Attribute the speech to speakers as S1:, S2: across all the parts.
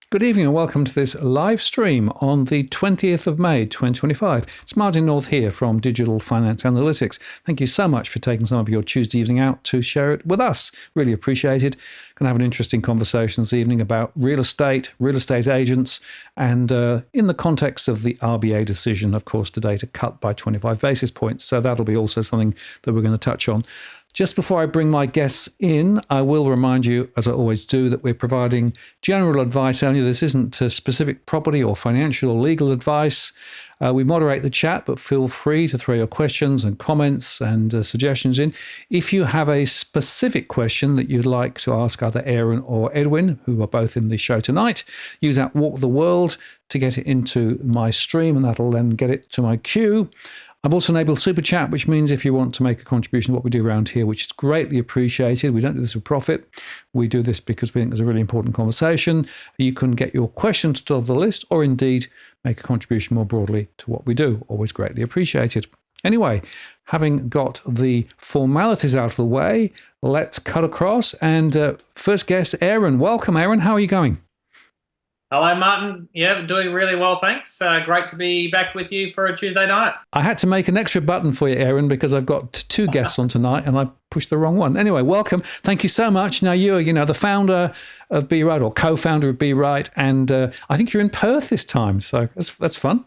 S1: Good evening and welcome to this live stream on the 20th of May 2025. It's Martin North here from Digital Finance Analytics. Thank you so much for taking some of your Tuesday evening out to share it with us. Really appreciate it. Going to have an interesting conversation this evening about real estate agents, and in the context of the RBA decision, of course, today to cut by 25 basis points. So that'll be also something that we're going to touch on. Just before I bring my guests in, I will remind you, as I always do, that we're providing general advice only. This isn't specific property or financial or legal advice. We moderate the chat, but feel free to throw your questions and comments and suggestions in. If you have a specific question that you'd like to ask either Aaron or Edwin, who are both in the show tonight, use that Walk the World to get it into my stream, and that'll then get it to my queue. I've also enabled Super Chat, which means if you want to make a contribution to what we do around here, which is greatly appreciated, we don't do this for profit. We do this because we think there's a really important conversation. You can get your question to the top of the list, or indeed make a contribution more broadly to what we do. Always greatly appreciated. Anyway, having got the formalities out of the way, let's cut across. And first guest, Aaron. Welcome, Aaron. How are you going?
S2: Hello, Martin. Yeah, doing really well, thanks. Great to be back with you for a Tuesday night.
S1: I had to make an extra button for you, Aaron, because I've got two guests on tonight and I pushed the wrong one. Anyway, welcome. Thank you so much. Now, you're, the founder of Be Right, or co-founder of Be Right, and I think you're in Perth this time, so that's fun.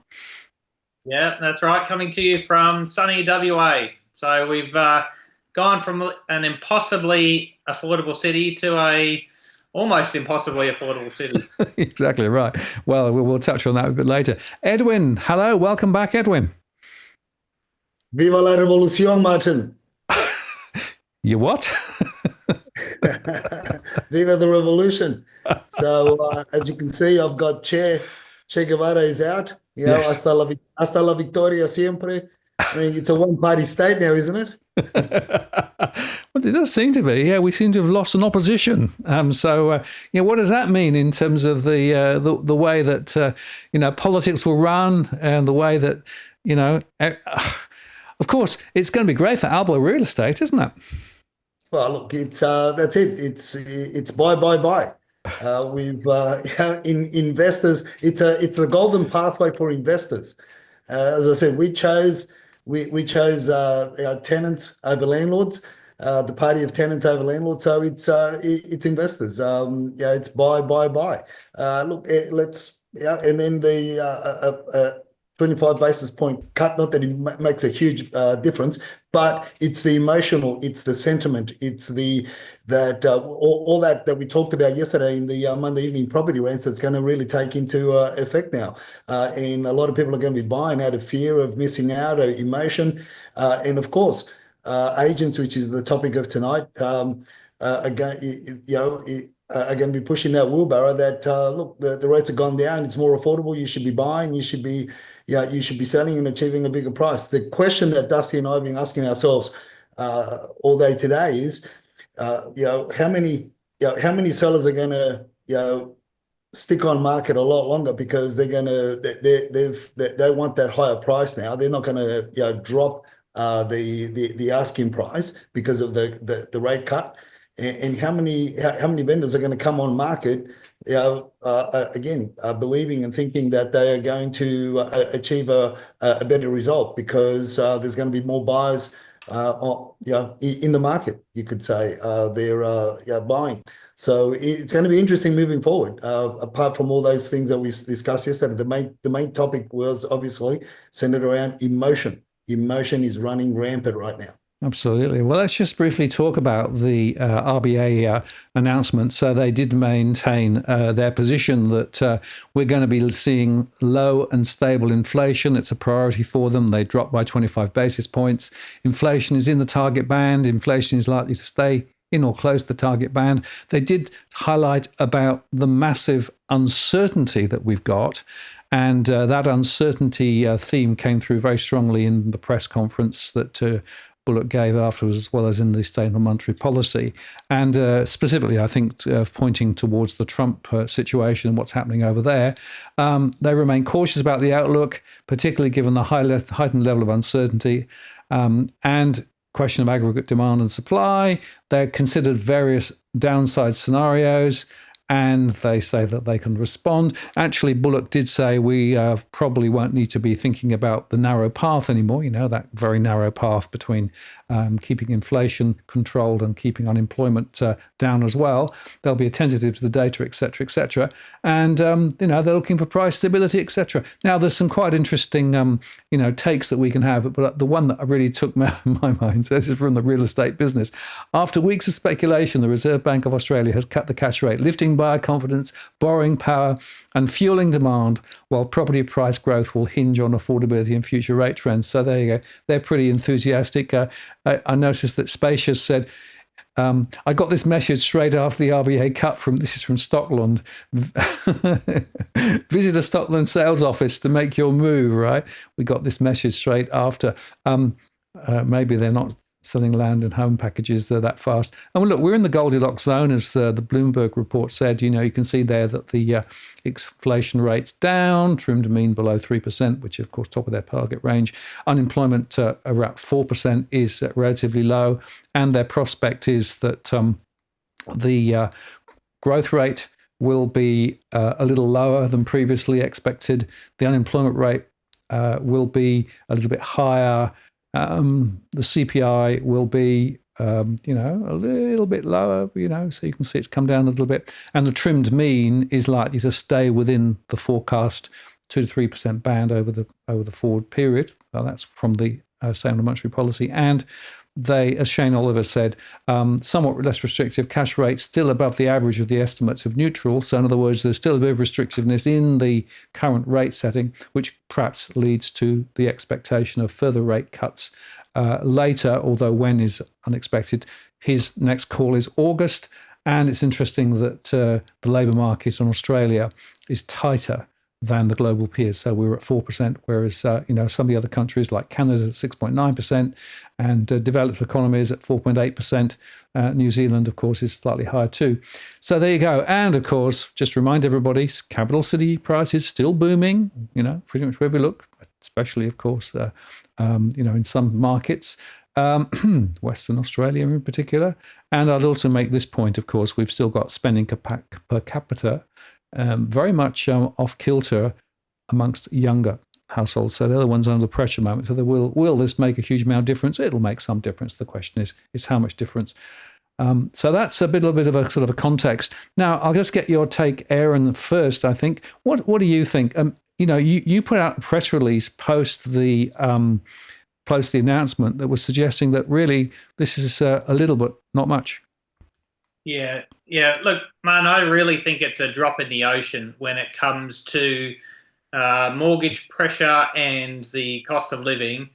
S2: Yeah, that's right. Coming to you from sunny WA. So we've gone from an impossibly affordable city to a almost impossibly affordable city.
S1: Exactly right. Well, we'll touch on that a bit later. Edwin, hello. Welcome back, Edwin.
S3: Viva la revolución, Martin.
S1: You what?
S3: Viva the revolution. So, as you can see, I've got Che Guevara is out.
S1: Yes.
S3: Hasta la victoria siempre. I mean, it's a one-party state now, isn't it?
S1: Well, it does seem to be. Yeah, we seem to have lost an opposition. So, what does that mean in terms of the way that politics will run, and the way that of course, it's going to be great for Alba real estate, isn't it?
S3: Well, look, it's that's it. It's buy. We've in investors. It's the golden pathway for investors. As I said, we chose our tenants over landlords, the party of tenants over landlords. So it's investors. It's buy. Look, and then the 25 basis point cut. Not that it makes a huge difference, but it's the emotional, it's the sentiment, it's all that we talked about yesterday in the Monday evening property rants that's going to really take into effect now. And a lot of people are going to be buying out of fear of missing out, or emotion. And of course, agents, which is the topic of tonight, are going to be pushing that wheelbarrow that, look, the rates have gone down, it's more affordable, you should be buying, you should be selling and achieving a bigger price. The question that Dusty and I have been asking ourselves all day today is, how many sellers are going to, stick on market a lot longer because they want that higher price now. They're not going to drop the asking price because of the rate cut. And how many vendors are going to come on market, again, believing and thinking that they are going to achieve a better result because there's going to be more buyers, in the market. You could say they're buying. So it's going to be interesting moving forward. Apart from all those things that we discussed yesterday, the main topic was obviously centered around emotion. Emotion is running rampant right now.
S1: Absolutely. Well, let's just briefly talk about the RBA announcement. So they did maintain their position that we're going to be seeing low and stable inflation. It's a priority for them. They dropped by 25 basis points. Inflation is in the target band. Inflation is likely to stay in or close to the target band. They did highlight about the massive uncertainty that we've got. And that uncertainty theme came through very strongly in the press conference that Bullock gave afterwards, as well as in the statement on monetary policy. And specifically, I think, pointing towards the Trump situation and what's happening over there. They remain cautious about the outlook, particularly given the heightened level of uncertainty. And question of aggregate demand and supply. They considered various downside scenarios, and they say that they can respond. Actually, Bullock did say we probably won't need to be thinking about the narrow path anymore, that very narrow path between keeping inflation controlled and keeping unemployment down as well. They'll be attentive to the data, et cetera, and they're looking for price stability, et cetera. Now, there's some quite interesting takes that we can have, but the one that really took my mind, so this is from the real estate business. After weeks of speculation, the Reserve Bank of Australia has cut the cash rate, lifting buyer confidence, borrowing power, and fueling demand, while property price growth will hinge on affordability and future rate trends. So there you go. They're pretty enthusiastic. I noticed that Spacious said, I got this message straight after the RBA cut this is from Stockland. Visit a Stockland sales office to make your move, right? We got this message straight after. Maybe they're not selling land and home packages that fast. And look, we're in the Goldilocks zone, as the Bloomberg report said. You can see there that the inflation rate's down, trimmed mean below 3%, which is, of course, top of their target range. Unemployment around 4% is relatively low. And their prospect is that the growth rate will be a little lower than previously expected. The unemployment rate will be a little bit higher. The CPI will be, a little bit lower, so you can see it's come down a little bit. And the trimmed mean is likely to stay within the forecast 2 to 3% band over the forward period. Well, that's from the Sound Monetary Policy. And they, as Shane Oliver said, somewhat less restrictive cash rates, still above the average of the estimates of neutral. So in other words, there's still a bit of restrictiveness in the current rate setting, which perhaps leads to the expectation of further rate cuts later, although when is unexpected. His next call is August. And it's interesting that the labour market in Australia is tighter than the global peers. So we were at 4%, whereas some of the other countries like Canada at 6.9% and developed economies at 4.8%. New Zealand, of course, is slightly higher too. So there you go. And of course, just remind everybody, capital city prices still booming, pretty much where we look, especially, of course, in some markets, Western Australia in particular. And I'd also make this point, of course, we've still got spending per capita very much off kilter amongst younger households. So they're the ones under the pressure moment. So will this make a huge amount of difference? It'll make some difference. The question is how much difference. So that's a little bit of a sort of a context. Now, I'll just get your take, Aaron, first, I think. What do you think? You put out a press release post the announcement that was suggesting that really this is a little but not much.
S2: Yeah. Look, man, I really think it's a drop in the ocean when it comes to mortgage pressure and the cost of living.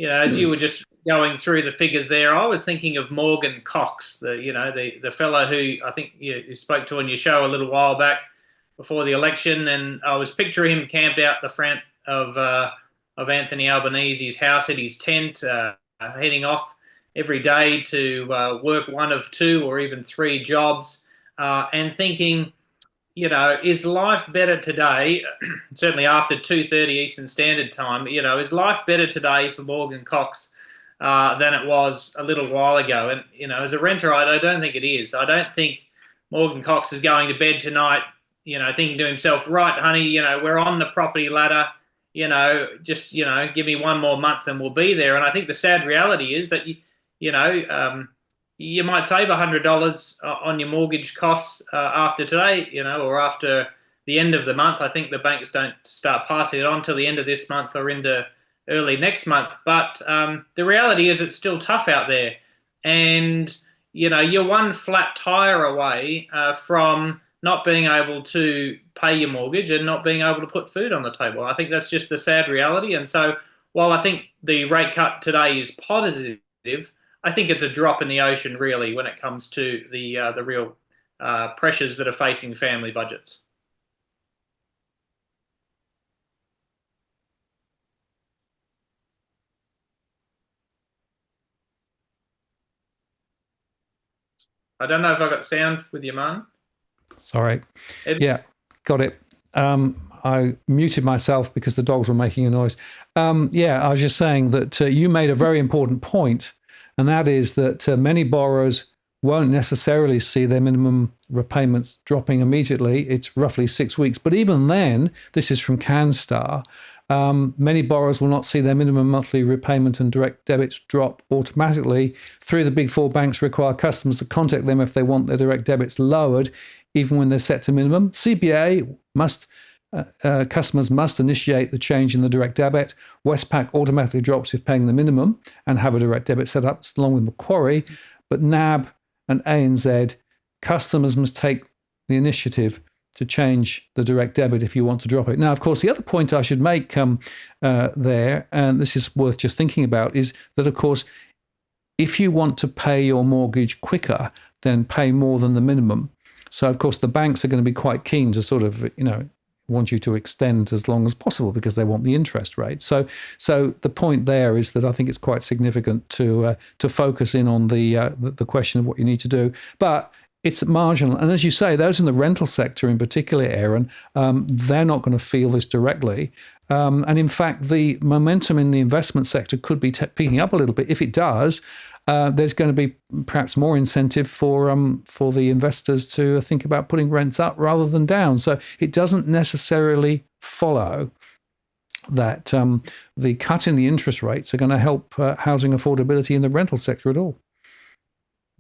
S2: As you were just going through the figures there, I was thinking of Morgan Cox, the fellow who I think you spoke to on your show a little while back before the election, and I was picturing him camped out the front of Anthony Albanese's house at his tent, heading off every day to work one of 2 or even 3 jobs, and thinking, is life better today, certainly after 2:30 Eastern Standard Time, is life better today for Morgan Cox than it was a little while ago? And, as a renter, I don't think it is. I don't think Morgan Cox is going to bed tonight, thinking to himself, right, honey, we're on the property ladder, just, give me one more month and we'll be there. And I think the sad reality is that, you might save $100 on your mortgage costs after today, or after the end of the month. I think the banks don't start passing it on till the end of this month or into early next month. But the reality is it's still tough out there. And, you're one flat tire away from not being able to pay your mortgage and not being able to put food on the table. I think that's just the sad reality. And so while I think the rate cut today is positive, I think it's a drop in the ocean, really, when it comes to the real pressures that are facing family budgets. I don't know if I got sound with you, man.
S1: Sorry. Yeah, got it. I muted myself because the dogs were making a noise. I was just saying that you made a very important point, and that is that many borrowers won't necessarily see their minimum repayments dropping immediately. It's roughly 6 weeks. But even then, this is from CanStar, many borrowers will not see their minimum monthly repayment and direct debits drop automatically. Three of the big four banks require customers to contact them if they want their direct debits lowered, even when they're set to minimum. CBA customers must initiate the change in the direct debit. Westpac automatically drops if paying the minimum and have a direct debit set up, along with Macquarie. But NAB and ANZ, customers must take the initiative to change the direct debit if you want to drop it. Now, of course, the other point I should make there, and this is worth just thinking about, is that, of course, if you want to pay your mortgage quicker, then pay more than the minimum. So, of course, the banks are going to be quite keen to sort of, want you to extend as long as possible because they want the interest rate. So the point there is that I think it's quite significant to focus in on the question of what you need to do. But it's marginal. And as you say, those in the rental sector in particular, Aaron, they're not going to feel this directly. And in fact, the momentum in the investment sector could be picking up a little bit. If it does, there's going to be perhaps more incentive for the investors to think about putting rents up rather than down. So it doesn't necessarily follow that the cut in the interest rates are going to help housing affordability in the rental sector at all.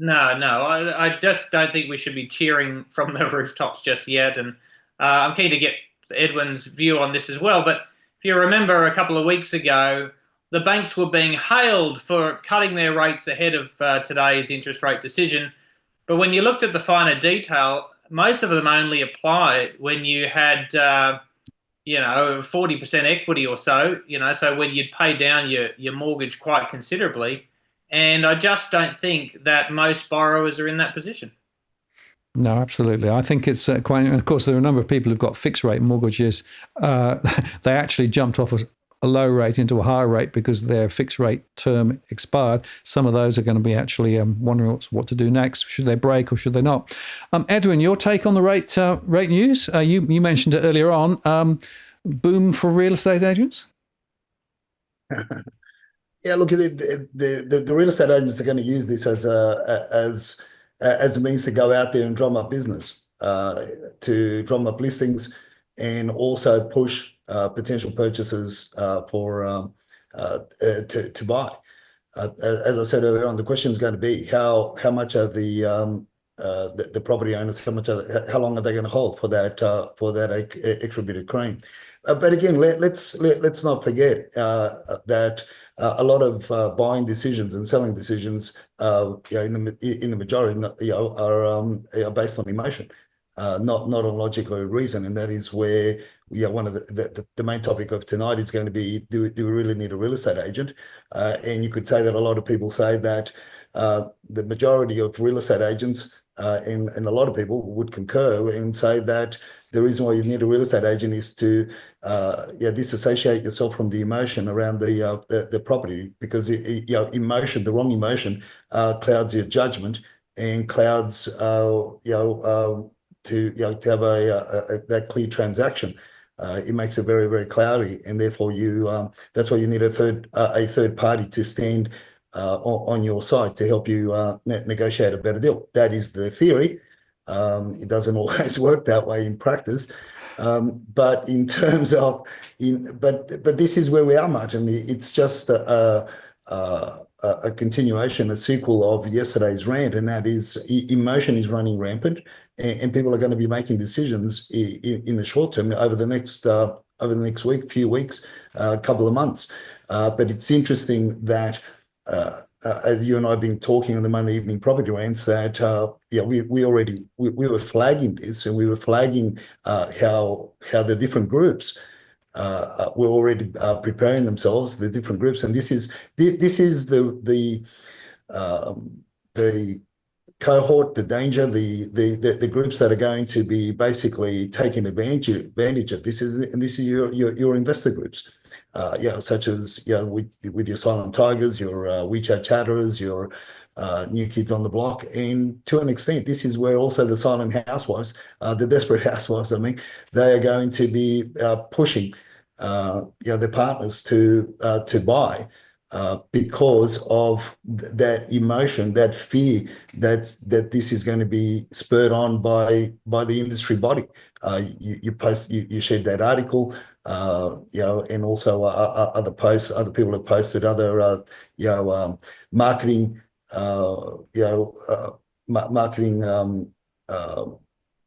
S2: No, I just don't think we should be cheering from the rooftops just yet. And I'm keen to get Edwin's view on this as well. But if you remember a couple of weeks ago, the banks were being hailed for cutting their rates ahead of today's interest rate decision. But when you looked at the finer detail, most of them only apply when you had, 40% equity or so, so when you'd pay down your mortgage quite considerably. And I just don't think that most borrowers are in that position.
S1: No, absolutely. I think it's quite, and of course, there are a number of people who've got fixed rate mortgages. They actually jumped off a low rate into a higher rate because their fixed rate term expired. Some of those are going to be actually wondering what to do next. Should they break or should they not? Edwin, your take on the rate news? You mentioned it earlier on. Boom for real estate agents?
S3: Yeah, look, the real estate agents are going to use this as a means to go out there and drum up business, to drum up listings, and also push potential purchasers to buy. As I said earlier on, the question is going to be how much of the property owners, how long are they going to hold for that extra bit of cream? But again, let's not forget that a lot of buying decisions and selling decisions, in the majority, are based on emotion, not on logical reason, and that is where one of the main topic of tonight is going to be: do we really need a real estate agent? And you could say that a lot of people say that the majority of real estate agents. And a lot of people would concur and say that the reason why you need a real estate agent is to disassociate yourself from the emotion around the property, because emotion, the wrong emotion, clouds your judgment and clouds to have that clear transaction. It makes it very, very cloudy, and therefore that's why you need a third party to stand on your side to help you negotiate a better deal. That is the theory. It doesn't always work that way in practice. But in terms of, but this is where we are, Martin. It's just a continuation, a sequel of yesterday's rant, and that is emotion is running rampant, and people are going to be making decisions in the short term over the next week, few weeks, couple of months. But it's interesting that. As you and I have been talking on the Monday evening property rants, that we were flagging this, and we were flagging how the different groups were already preparing themselves, the different groups, and this is the cohort, the danger, the groups that are going to be basically taking advantage of this is your investor groups. Such as with your silent tigers, your WeChat chatterers, your new kids on the block, and to an extent, this is where also the silent housewives, the desperate housewives, they are going to be pushing their partners to buy because of that emotion, that fear that this is going to be spurred on by the industry body. You shared that article, and also other posts. Other people have posted other marketing, marketing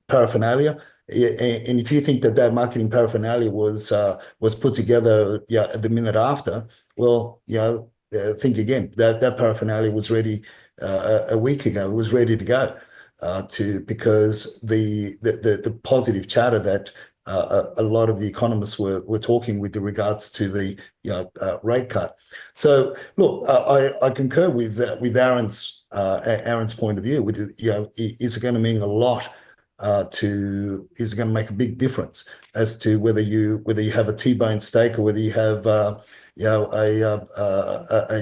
S3: paraphernalia. And if you think that marketing paraphernalia was put together the minute after, well, think again. That paraphernalia was ready a week ago. It was ready to go because the positive chatter that a lot of the economists were talking with regards to the rate cut. So look, I concur with Aaron's point of view. With is it going to mean a lot? Is it going to make a big difference as to whether you have a T-bone steak or whether you have a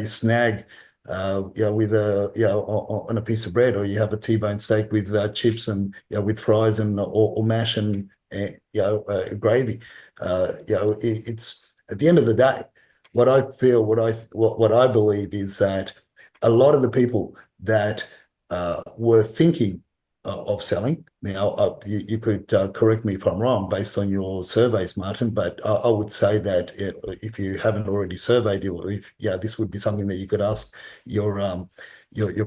S3: snag with on a piece of bread, or you have a T-bone steak with chips and with fries and or mash and gravy. It's at the end of the day, what I feel, what I believe is that a lot of the people that were thinking of selling. Now, you could correct me if I'm wrong based on your surveys, Martin, but I would say that if you haven't already surveyed, this would be something that you could ask your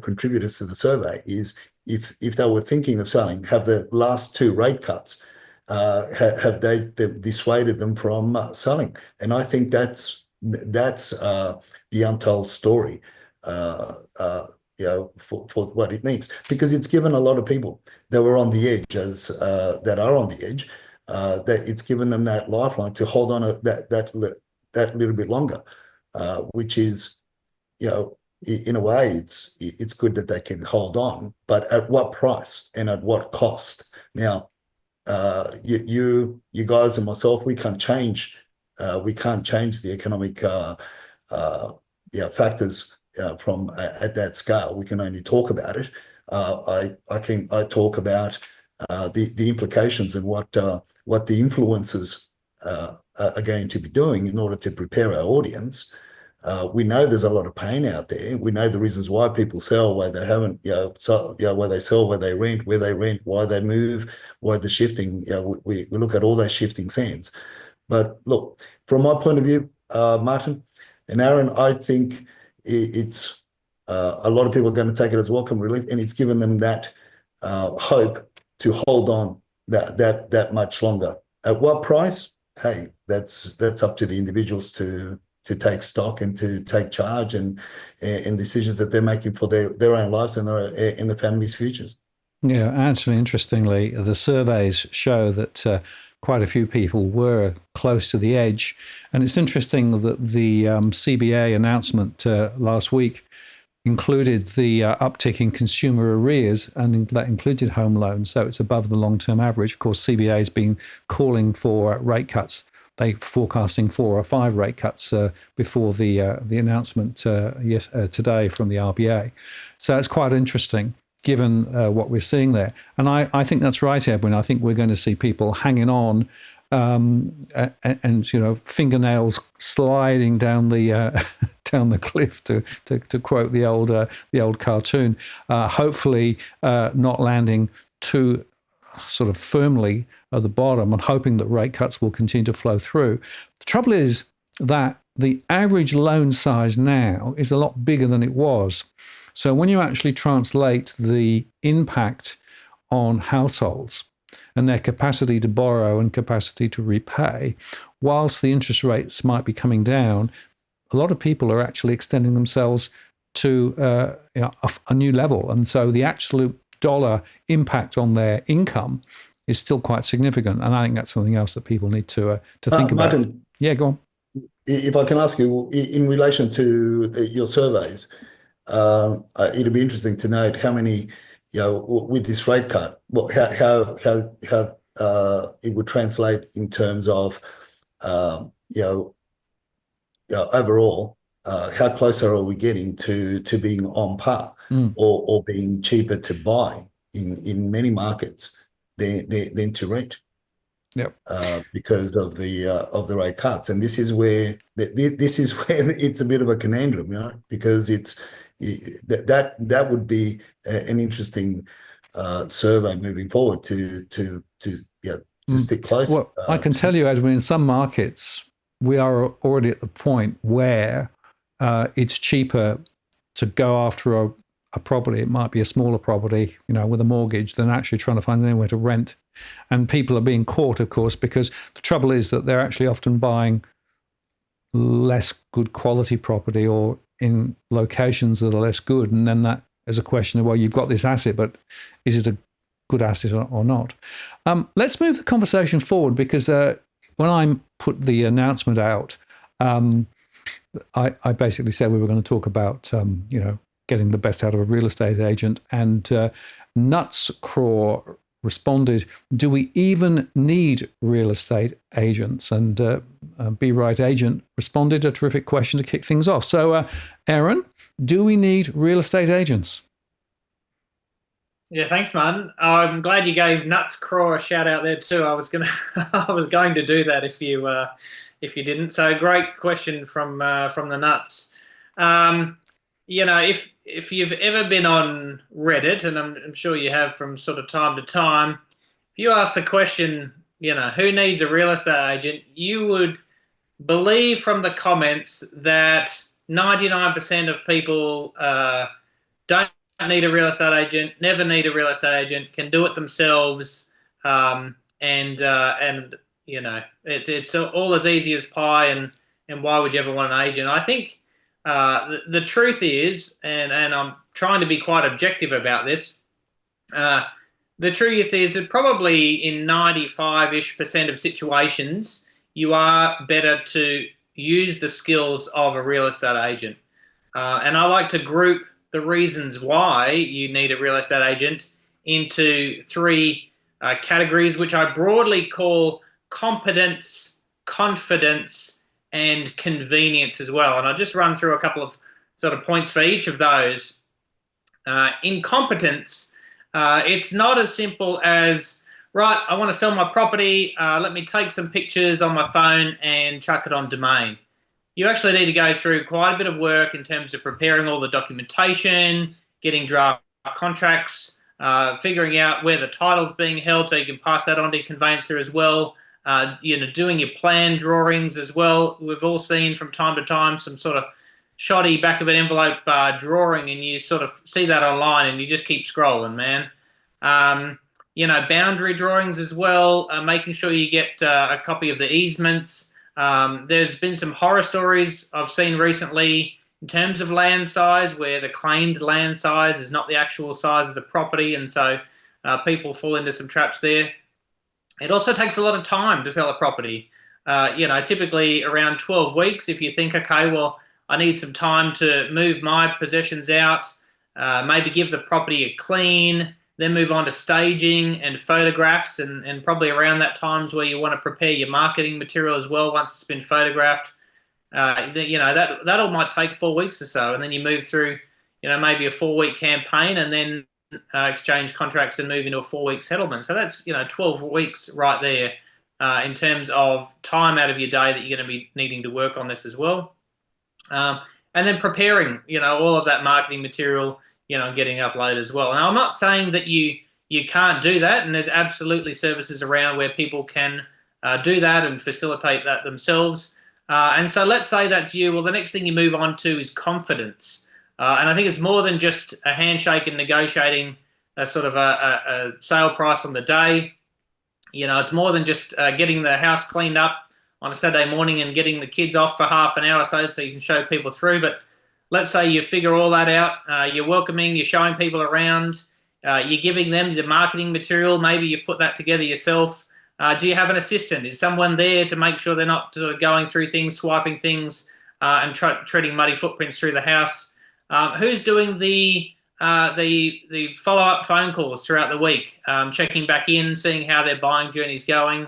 S3: contributors to the survey, is if they were thinking of selling, have the last two rate cuts, have they dissuaded them from selling? And I think that's the untold story. For what it means, because it's given a lot of people that were on the edge, that are on the edge, that it's given them that lifeline to hold on that little bit longer, which is, in a way, it's good that they can hold on, but at what price and at what cost? Now, you guys and myself, we can't change the economic factors. From at that scale, we can only talk about it. I talk about the implications and what the influencers are going to be doing in order to prepare our audience. We know there's a lot of pain out there. We know the reasons why people sell, why they haven't, why they sell, where they rent, why they move, why the shifting. We look at all those shifting sands. But look, from my point of view, Martin and Aaron, I think it's a lot of people are going to take it as welcome relief, and it's given them that hope to hold on that much longer. At what price? Hey, that's up to the individuals to take stock and to take charge and decisions that they're making for their own lives and their family's futures.
S1: Yeah, actually, interestingly, the surveys show that quite a few people were close to the edge. And it's interesting that the CBA announcement last week included the uptick in consumer arrears, and that included home loans. So it's above the long-term average. Of course, CBA has been calling for rate cuts. They're forecasting 4 or 5 rate cuts before the announcement today from the RBA. So it's quite interesting, given what we're seeing there. And I think that's right, Edwin. I think we're going to see people hanging on and fingernails sliding down the down the cliff, to quote the old cartoon, hopefully not landing too sort of firmly at the bottom, and hoping that rate cuts will continue to flow through. The trouble is that the average loan size now is a lot bigger than it was. So when you actually translate the impact on households and their capacity to borrow and capacity to repay, whilst the interest rates might be coming down, a lot of people are actually extending themselves to a new level. And so the absolute dollar impact on their income is still quite significant. And I think that's something else that people need to think about.
S3: Martin,
S1: yeah, go on.
S3: If I can ask you, in relation to your surveys, it'd be interesting to note how many, with this rate cut, how it would translate in terms of, overall, how close are we getting to being on par or being cheaper to buy in many markets than to rent?
S1: Yep.
S3: because of the rate cuts. And this is where it's a bit of a conundrum, because that would be an interesting survey moving forward to stick close.
S1: Well, I can tell you, Edwin, in some markets, we are already at the point where it's cheaper to go after a property. It might be a smaller property, with a mortgage, than actually trying to find anywhere to rent. And people are being caught, of course, because the trouble is that they're actually often buying less good quality property or in locations that are less good. And then that is a question of, well, you've got this asset, but is it a good asset or not? Let's move the conversation forward, because when I put the announcement out, I basically said we were going to talk about, getting the best out of a real estate agent. And Nuts Craw responded, do we even need real estate agents? And Be Right Agent responded, a terrific question to kick things off. So, Aaron, do we need real estate agents?
S2: Yeah, thanks, man. I'm glad you gave Nuts Craw a shout out there too. I was going to do that if you didn't. So great question from the Nuts. If you've ever been on Reddit, and I'm sure you have from sort of time to time, if you ask the question, who needs a real estate agent, you would believe from the comments that 99% of people don't need a real estate agent, never need a real estate agent, can do it themselves, and it's all as easy as pie, and why would you ever want an agent? I think the truth is, and I'm trying to be quite objective about this, the truth is that probably in 95-ish% of situations, you are better to use the skills of a real estate agent. And I like to group the reasons why you need a real estate agent into three categories, which I broadly call competence, confidence, and convenience as well. And I'll just run through a couple of sort of points for each of those. In competence, it's not as simple as, right, I want to sell my property, let me take some pictures on my phone and chuck it on Domain. You actually need to go through quite a bit of work in terms of preparing all the documentation, getting draft contracts, figuring out where the title's being held so you can pass that on to your conveyancer as well, doing your plan drawings as well. We've all seen from time to time some sort of shoddy back of an envelope drawing, and you sort of see that online and you just keep scrolling, man. Boundary drawings as well, making sure you get a copy of the easements. There's been some horror stories I've seen recently in terms of land size, where the claimed land size is not the actual size of the property, and so people fall into some traps there. It also takes a lot of time to sell a property. Typically around 12 weeks, if you think, okay, well, I need some time to move my possessions out, maybe give the property a clean, then move on to staging and photographs, and probably around that time's where you want to prepare your marketing material as well once it's been photographed. That all might take 4 weeks or so, and then you move through, maybe a 4-week campaign, and then exchange contracts and move into a 4-week settlement. So that's 12 weeks right there in terms of time out of your day that you're going to be needing to work on this as well. And then preparing, all of that marketing material, getting uploaded as well. Now, I'm not saying that you can't do that, and there's absolutely services around where people can do that and facilitate that themselves. And so let's say that's you. Well, the next thing you move on to is confidence. And I think it's more than just a handshake and negotiating a sort of a sale price on the day. It's more than just getting the house cleaned up on a Saturday morning and getting the kids off for half an hour or so you can show people through. But let's say you figure all that out. You're welcoming, you're showing people around, you're giving them the marketing material. Maybe you've put that together yourself. Do you have an assistant? Is someone there to make sure they're not going through things, swiping things, and treading muddy footprints through the house? Who's doing the follow-up phone calls throughout the week, checking back in, seeing how their buying journey's going,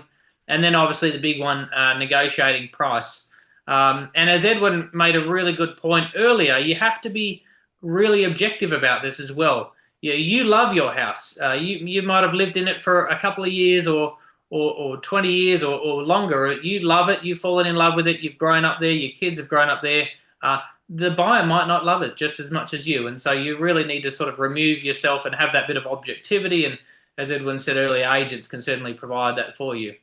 S2: and then obviously the big one, negotiating price. And as Edwin made a really good point earlier, you have to be really objective about this as well. You love your house. You might have lived in it for a couple of years or or 20 years or longer, you love it, you've fallen in love with it, you've grown up there, your kids have grown up there, the buyer might not love it just as much as you. And so you really need to sort of remove yourself and have that bit of objectivity. And as Edwin said earlier, agents can certainly provide that for you.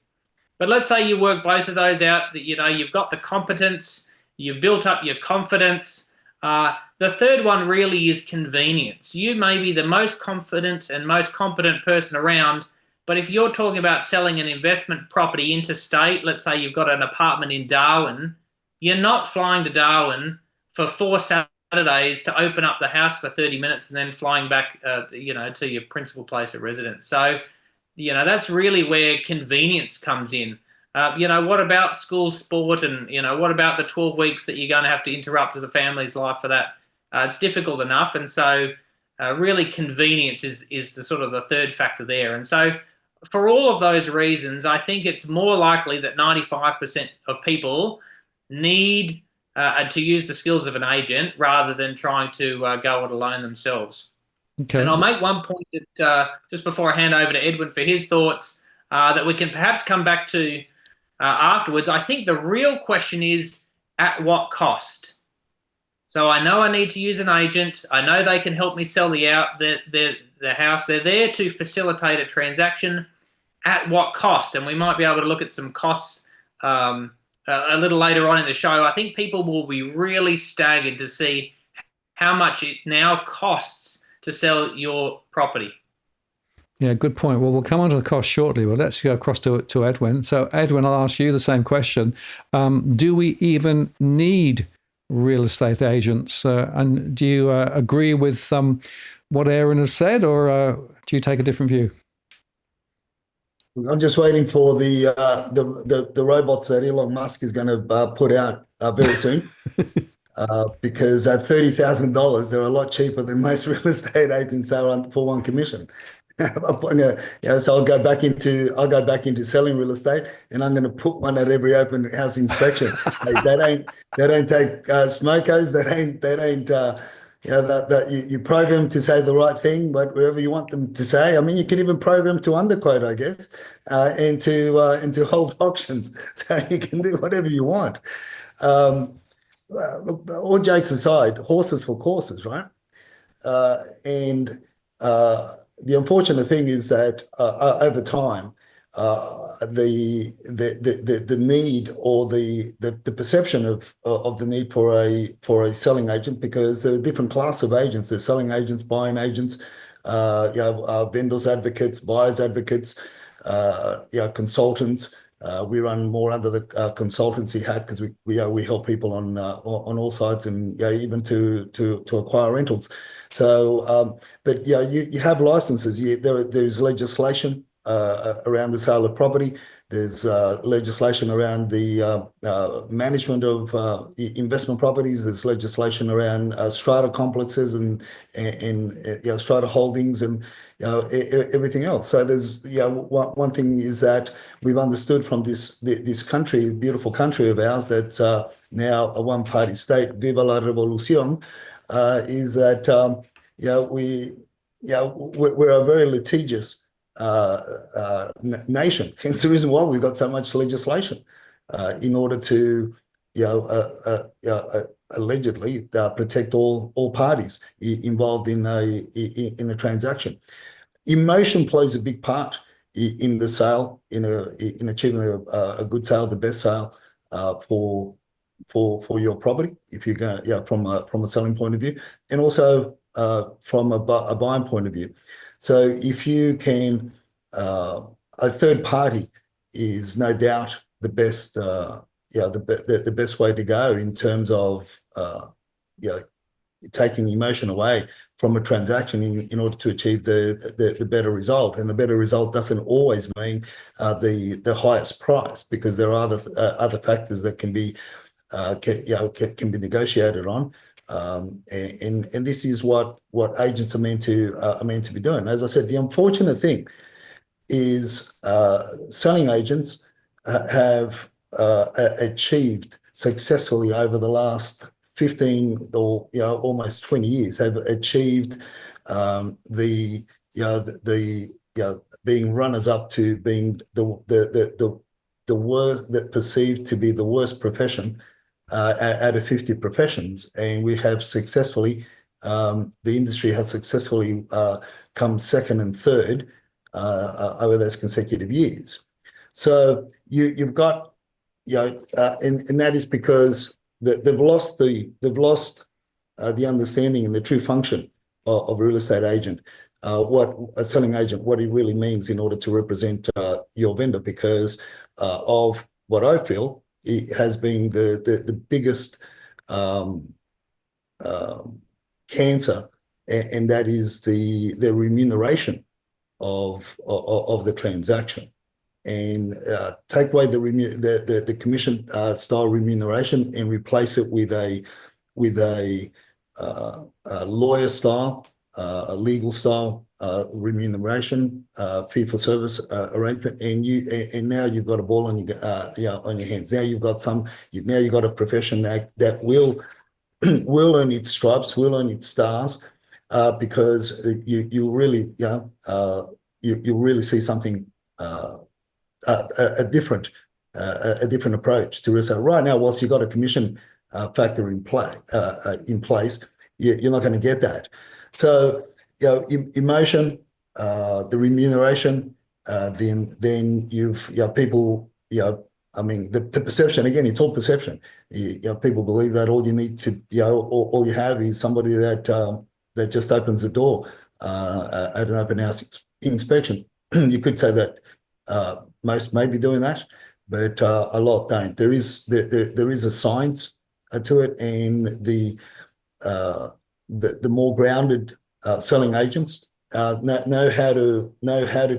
S2: But let's say you work both of those out, that you've got the competence, you've built up your confidence. The third one really is convenience. You may be the most confident and most competent person around, but if you're talking about selling an investment property interstate, let's say you've got an apartment in Darwin, you're not flying to Darwin for 4 Saturdays to open up the house for 30 minutes and then flying back, to your principal place of residence. So, that's really where convenience comes in. What about school sport, and what about the 12 weeks that you're going to have to interrupt the family's life for that? It's difficult enough, and so really convenience is the sort of the third factor there. And so for all of those reasons, I think it's more likely that 95% of people need to use the skills of an agent rather than trying to go it alone themselves.
S1: Okay.
S2: And I'll make one point that just before I hand over to Edwin for his thoughts, that we can perhaps come back to afterwards. I think the real question is, at what cost? So I know I need to use an agent. I know they can help me sell the house. They're there to facilitate a transaction. At what cost? And we might be able to look at some costs a little later on in the show. I think people will be really staggered to see how much it now costs to sell your property.
S1: Yeah, good point. Well, we'll come on to the cost shortly. Well, let's go across to Edwin. So, Edwin, I'll ask you the same question. Do we even need real estate agents? And do you agree with what Aaron has said, or do you take a different view?
S3: I'm just waiting for the robots that Elon Musk is going to put out very soon. Because at $30,000, they're a lot cheaper than most real estate agents are for one commission. So I'll go back into selling real estate, and I'm going to put one at every open house inspection. They don't take smokers. You program to say the right thing, but whatever you want them to say. I mean, you can even program to underquote, I guess, and to hold auctions. So you can do whatever you want. All jokes aside, horses for courses, right? And the unfortunate thing is that over time, the need or the perception of the need for a selling agent, because there are different class of agents. There's selling agents, buying agents, vendors advocates, buyers advocates, consultants. We run more under the consultancy hat because we help people on all sides, and even to acquire rentals. So, but you have licenses. There's legislation around the sale of property. There's legislation around the management of investment properties. There's legislation around strata complexes and strata holdings and everything else. So there's one thing is that we've understood from this country, beautiful country of ours, that's now a one-party state, viva la revolución, is that we're a very litigious nation. Hence the reason why we've got so much legislation in order to allegedly protect all parties involved in a transaction. Emotion plays a big part in the sale, in achieving a good sale, the best sale for your property, if you go from a selling point of view, and also from a buying point of view. So if you can, a third party is no doubt the best, the best way to go in terms of, taking emotion away from a transaction in order to achieve the better result. And the better result doesn't always mean the highest price, because there are other factors that can be negotiated on. And this is what agents are meant to be doing. As I said, the unfortunate thing is selling agents have achieved successfully over the last 15 or almost 20 years, have achieved the being runners up to being the worst, that perceived to be the worst profession out of 50 professions, and we have successfully, the industry has successfully come second and third over those consecutive years. So you've got, and that is because they've lost the understanding and the true function of a real estate agent, what a selling agent, what it really means in order to represent your vendor, because of what I feel it has been the biggest cancer, and that is the remuneration of the transaction. And take away the commission style remuneration and replace it with a lawyer style, a legal style remuneration, fee for service arrangement, and now you've got a ball on your hands. Now you've got a profession that will earn its stripes, will earn its stars, because you really see something. A different approach to research. Right now, whilst you've got a commission factor in place, you're not going to get that. So, emotion, the remuneration, then you've people. I mean, the perception, again, it's all perception. People believe that all you need to, all you have is somebody that just opens the door at an open house inspection. You could say that. Most may be doing that, but a lot don't. There is a science to it, and the more grounded selling agents know how to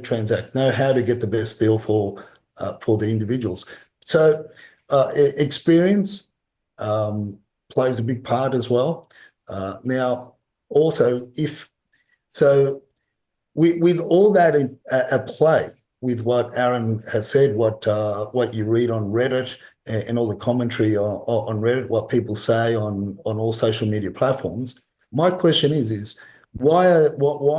S3: transact, know how to get the best deal for the individuals. So experience plays a big part as well. Now, also, with all that at play, with what Aaron has said, what you read on Reddit and all the commentary on Reddit, what people say on all social media platforms, my question is why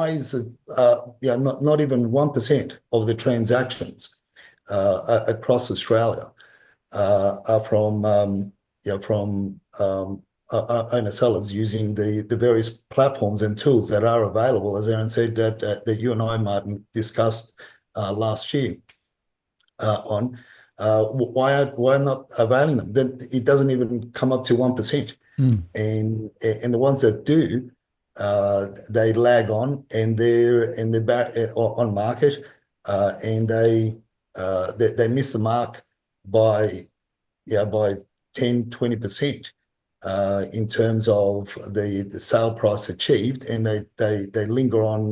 S3: is it, not even 1% of the transactions across Australia are from owner sellers using the various platforms and tools that are available, as Aaron said, that you and I, Martin, discussed last year on why not availing them? Then it doesn't even come up to 1%, and the ones that do, they lag on, and they're back on market, and they miss the mark by 10-20%. In terms of the sale price achieved, and they linger on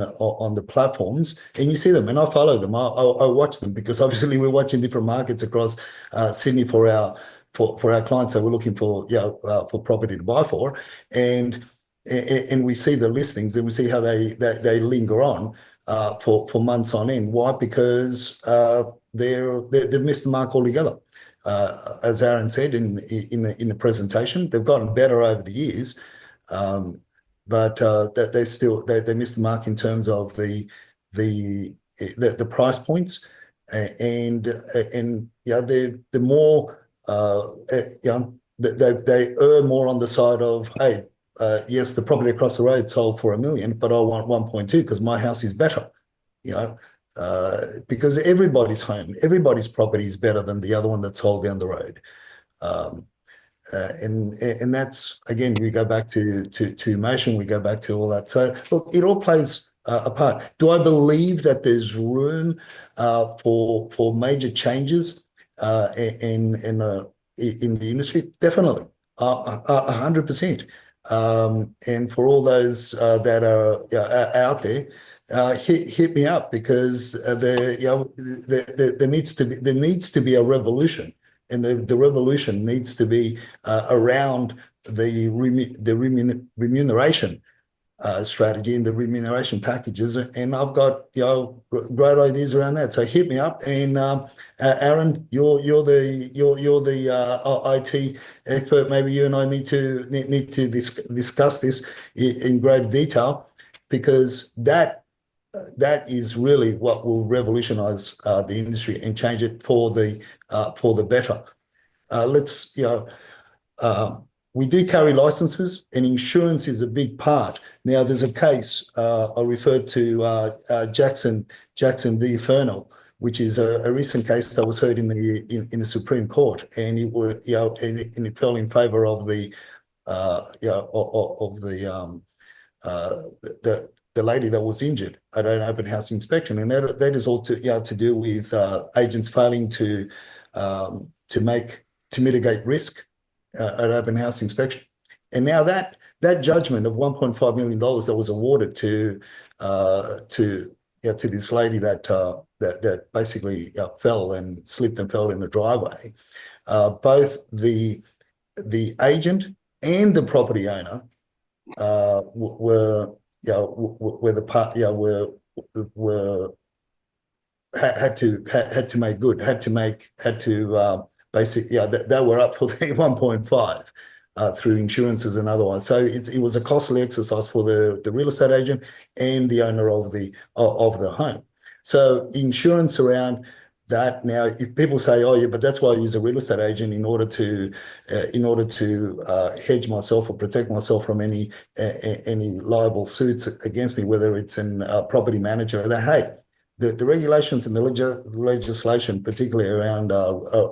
S3: the platforms, and you see them, and I follow them. I watch them, because obviously we're watching different markets across Sydney for our clients that we're looking for property to buy for, and we see the listings, and we see how they linger on for months on end. Why? Because they've missed the mark altogether. As Aaron said in the presentation, they've gotten better over the years, but that they missed the mark in terms of the price points, and they're more they err more on the side of, hey, yes, the property across the road sold for $1 million, but I want 1.2 because my house is better, because everybody's home, everybody's property is better than the other one that sold down the road. And that's, again, we go back to emotion, we go back to all that. So look, it all plays a part. Do I believe that there's room for major changes in the industry? Definitely, 100%. And for all those that are out there, hit me up, because there needs to be a revolution, and the revolution needs to be around the remuneration strategy and the remuneration packages, and I've got great ideas around that. So hit me up, and Aaron, you're the IT expert. Maybe you and I need to discuss this in great detail, because that that is really what will revolutionise the industry and change it for the better. We do carry licenses, and insurance is a big part. Now, there's a case I referred to, Jackson v. Fernal, which is a recent case that was heard in the Supreme Court, and it fell in favour of the lady that was injured at an open house inspection, and that is all to do with agents failing to mitigate risk at open house inspection. And now that judgment of $1.5 million that was awarded to this lady that basically fell and slipped and fell in the driveway, both the agent and the property owner had to make good, they were up for the 1.5 through insurances and otherwise. So it was a costly exercise for the real estate agent and the owner of the home. So insurance around that. Now, if people say, "Oh, yeah, but that's why I use a real estate agent in order to hedge myself or protect myself from any liable suits against me," whether it's in property manager or that, hey, the regulations and the legislation, particularly around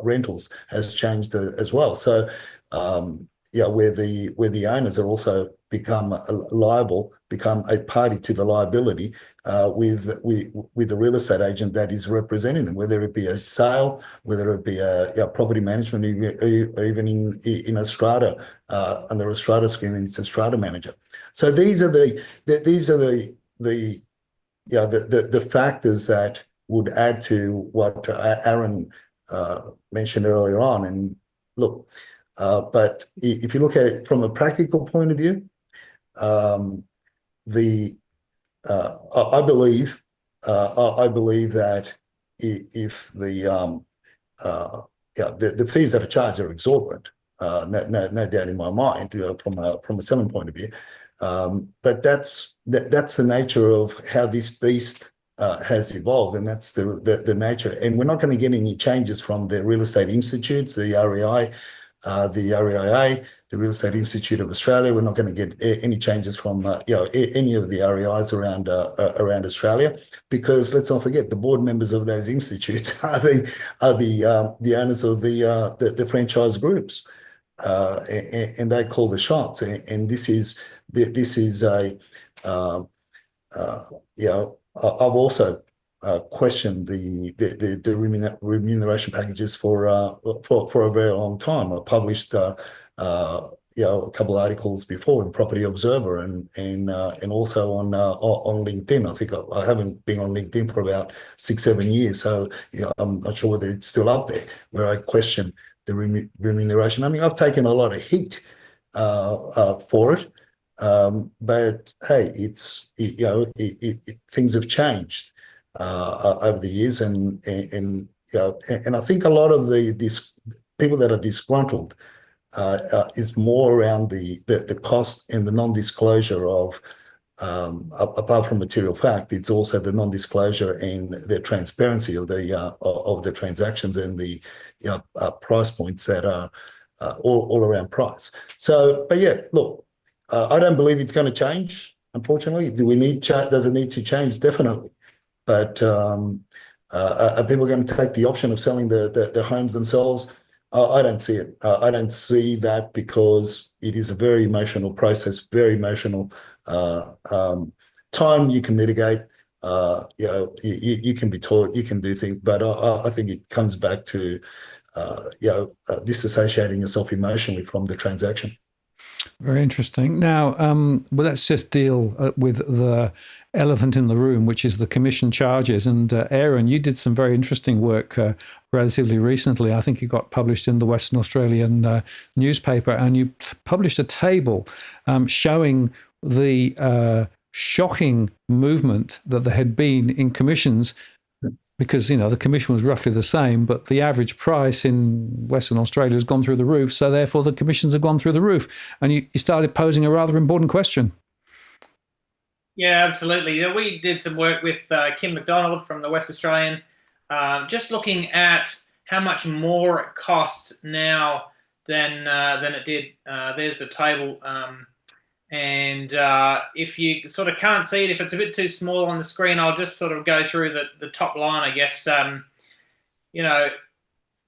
S3: rentals, has changed as well. So, where the owners are also become a party to the liability with the real estate agent that is representing them, whether it be a sale, whether it be a property management, or even in a strata, under a strata scheme, and it's a strata manager. So these are the factors that would add to what Aaron mentioned earlier on. And look, but if you look at it from a practical point of view, I believe that if the fees that are charged are exorbitant, no doubt in my mind, from a selling point of view. But that's the nature of how this beast has evolved, and that's the nature. And we're not going to get any changes from the real estate institutes, the REI, the REIA, the Real Estate Institute of Australia. We're not going to get any changes from any of the REIs around Australia, because let's not forget, the board members of those institutes are the owners of the franchise groups, and they call the shots. And this is I've also questioned the remuneration packages for a very long time. I published a couple of articles before in Property Observer and also on LinkedIn. I think I haven't been on LinkedIn for about 6-7 years, so I'm not sure whether it's still up there, where I question the remuneration. I mean, I've taken a lot of heat for it, but hey, things have changed over the years, and I think a lot of these people that are disgruntled is more around the cost and the non-disclosure of, apart from material fact, it's also the non-disclosure and the transparency of the transactions and the price points that are all around price. So, but yeah, look, I don't believe it's going to change, unfortunately. Does it need to change? Definitely. But are people going to take the option of selling the homes themselves? I don't see it. I don't see that, because it is a very emotional process, very emotional. Time you can mitigate. You can be taught, you can do things, but I think it comes back to disassociating yourself emotionally from the transaction.
S1: Very interesting. Now, well, let's just deal with the elephant in the room, which is the commission charges. And Aaron, you did some very interesting work relatively recently. I think you got published in the Western Australian newspaper, and you published a table showing the shocking movement that there had been in commissions, because, the commission was roughly the same, but the average price in Western Australia has gone through the roof. So therefore the commissions have gone through the roof. And you started posing a rather important question.
S2: Yeah, absolutely. Yeah, we did some work with Kim McDonald from the West Australian, just looking at how much more it costs now than it did. There's the table, and if you sort of can't see it, if it's a bit too small on the screen, I'll just sort of go through the top line, I guess. You know,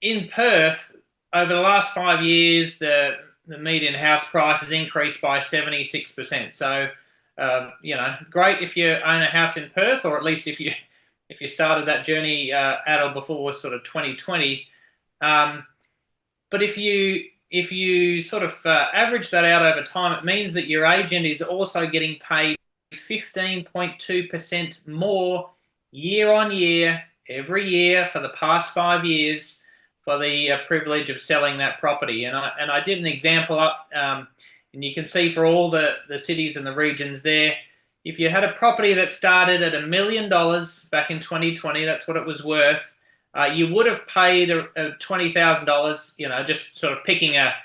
S2: in Perth, over the last 5 years, the median house price has increased by 76%. So, great if you own a house in Perth, or at least if you started that journey at or before sort of 2020. But if you sort of average that out over time, it means that your agent is also getting paid 15.2% more year on year, every year for the past 5 years for the privilege of selling that property. And I did an example up, and you can see for all the cities and the regions there, if you had a property that started at $1 million back in 2020, that's what it was worth. You would have paid $20,000, just sort of picking a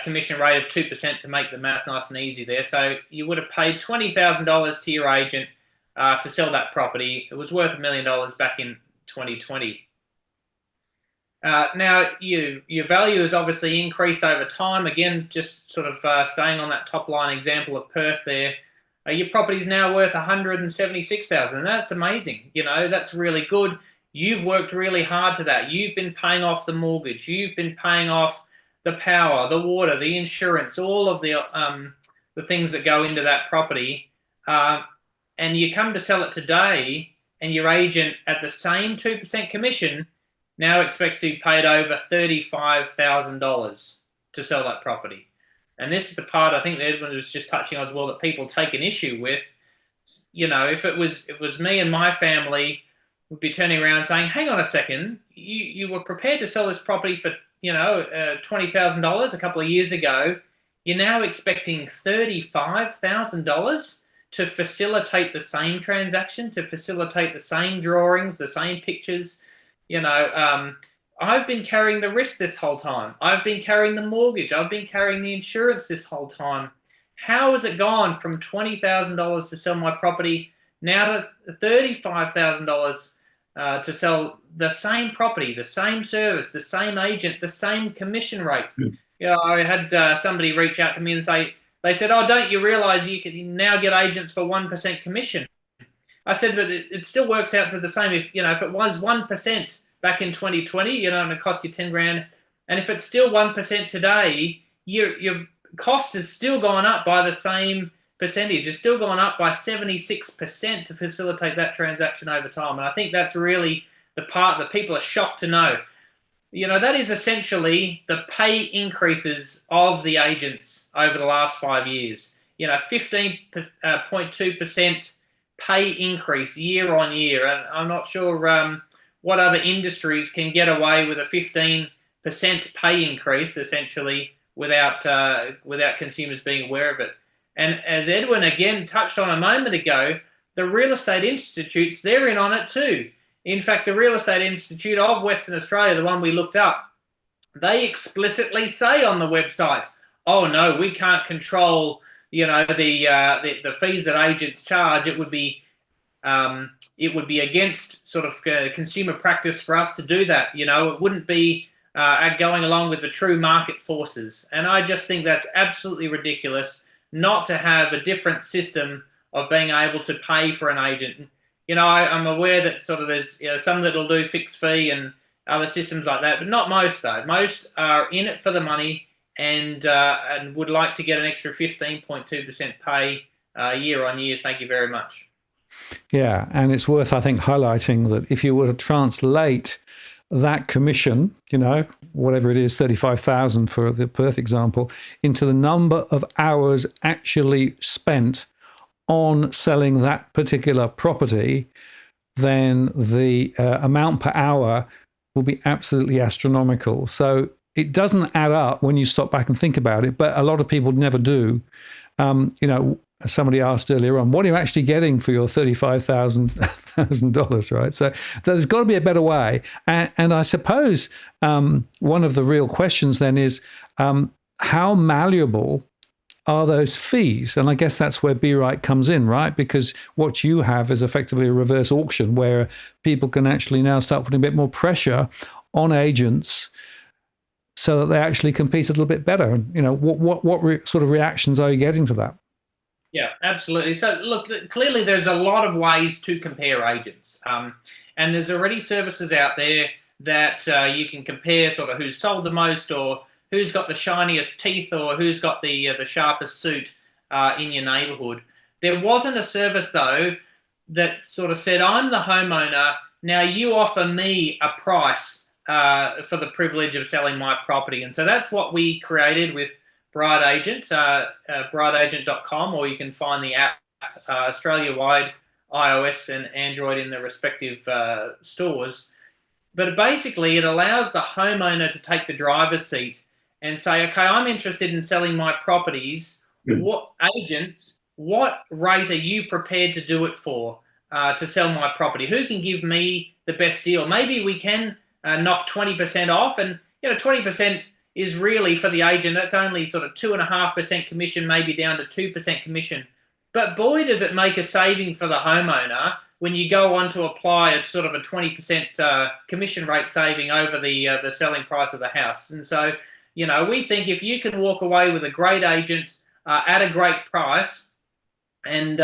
S2: commission rate of 2% to make the math nice and easy there. So you would have paid $20,000 to your agent to sell that property. It was worth $1 million back in 2020. Now, your value has obviously increased over time. Again, just sort of staying on that top line example of Perth there, your property is now worth $176,000. And that's amazing. That's really good. You've worked really hard to that. You've been paying off the mortgage. You've been paying off the power, the water, the insurance, all of the things that go into that property. And you come to sell it today, and your agent at the same 2% commission now expects to be paid over $35,000 to sell that property. And this is the part I think that Edwin was just touching on as well, that people take an issue with. If it was me and my family, would be turning around saying, hang on a second, you were prepared to sell this property for $20,000 a couple of years ago. You're now expecting $35,000 to facilitate the same transaction, to facilitate the same drawings, the same pictures. I've been carrying the risk this whole time. I've been carrying the mortgage. I've been carrying the insurance this whole time. How has it gone from $20,000 to sell my property now to $35,000 to sell the same property, the same service, the same agent, the same commission rate? I had somebody reach out to me and they said, oh, don't you realize you can now get agents for 1% commission? I said, but it still works out to the same. If it was 1% back in 2020, and it cost you 10 grand, and if it's still 1% today, your cost has still gone up by the same percentage. It's still gone up by 76% to facilitate that transaction over time. And I think that's really the part that people are shocked to know. That is essentially the pay increases of the agents over the last 5 years. 15.2% pay increase year on year. And I'm not sure what other industries can get away with a 15% pay increase, essentially, without consumers being aware of it. And as Edwin again touched on a moment ago, the real estate institutes, they're in on it too. In fact, the Real Estate Institute of Western Australia, the one we looked up, they explicitly say on the website, oh no, we can't control the fees that agents charge. It would be against sort of consumer practice for us to do that. It wouldn't be going along with the true market forces. And I just think that's absolutely ridiculous not to have a different system of being able to pay for an agent. I'm aware that sort of there's some that'll do fixed fee and other systems like that, but not most though. Most are in it for the money and would like to get an extra 15.2% pay year on year. Thank you very much.
S1: Yeah, and it's worth, I think, highlighting that if you were to translate that commission, whatever it is, 35,000 for the Perth example, into the number of hours actually spent on selling that particular property, then the amount per hour will be absolutely astronomical. So it doesn't add up when you stop back and think about it, but a lot of people never do. Somebody asked earlier on, what are you actually getting for your $35,000, right? So there's got to be a better way. And I suppose one of the real questions then is how malleable are those fees. And I guess that's where BRite comes in, right? Because what you have is effectively a reverse auction where people can actually now start putting a bit more pressure on agents so that they actually compete a little bit better. And, you know, what sort of reactions are you getting to that?
S2: Yeah, absolutely. So look, clearly there's a lot of ways to compare agents. And there's already services out there that you can compare sort of who's sold the most, or who's got the shiniest teeth, or who's got the sharpest suit in your neighborhood. There wasn't a service, though, that sort of said, I'm the homeowner, now you offer me a price for the privilege of selling my property. And so that's what we created with Bright Agent, brightagent.com, or you can find the app Australia-wide, iOS and Android in the respective stores. But basically, it allows the homeowner to take the driver's seat and say, okay, I'm interested in selling my properties. What agents, what rate are you prepared to do it for to sell my property? Who can give me the best deal? Maybe we can knock 20% off. And, 20% is really for the agent, that's only sort of 2.5% commission, maybe down to 2% commission. But boy, does it make a saving for the homeowner when you go on to apply a sort of a 20% commission rate saving over the selling price of the house. And so, we think if you can walk away with a great agent at a great price, and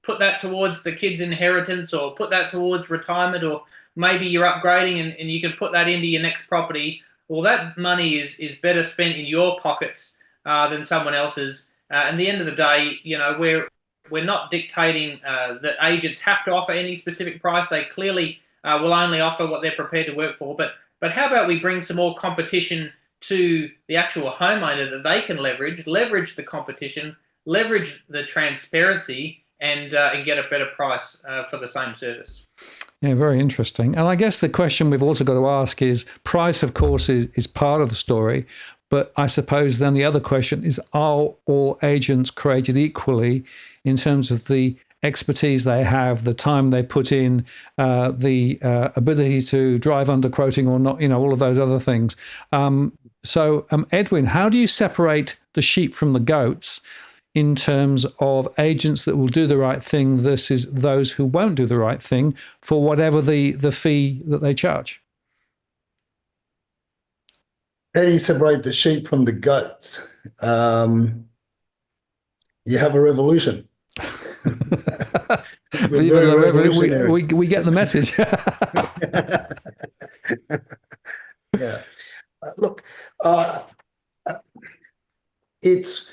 S2: put that towards the kid's inheritance, or put that towards retirement, or maybe you're upgrading and you can put that into your next property, well, that money is better spent in your pockets than someone else's. At the end of the day, we're not dictating that agents have to offer any specific price. They clearly will only offer what they're prepared to work for. But how about we bring some more competition to the actual homeowner that they can leverage the competition, leverage the transparency, and get a better price for the same service.
S1: Yeah, very interesting. And I guess the question we've also got to ask is, price, of course, is part of the story. But I suppose then the other question is, are all agents created equally in terms of the expertise they have, the time they put in, the ability to drive under quoting or not, all of those other things. So Edwin, how do you separate the sheep from the goats in terms of agents that will do the right thing versus those who won't do the right thing for whatever the fee that they charge?
S3: How do you separate the sheep from the goats? You have a revolution.
S1: We get the message.
S3: Yeah. Look, it's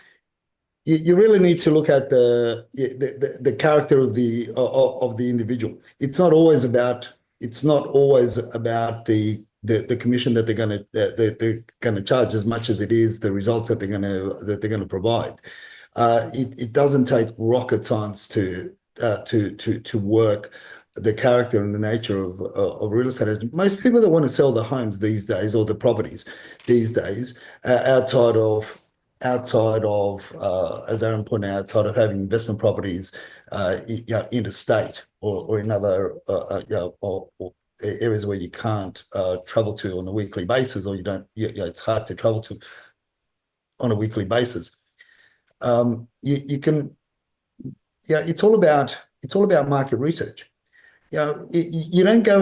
S3: you really need to look at the character of the individual. It's not always about the commission that they're going to charge, as much as it is the results that they're going to provide. It doesn't take rocket science to work the character and the nature of real estate agents. Most people that want to sell their homes these days, or the properties these days, outside of as Aaron pointed out, outside of having investment properties interstate or in other or areas where you can't travel to on a weekly basis, or you don't, it's hard to travel to on a weekly basis. You can, it's all about market research. We don't go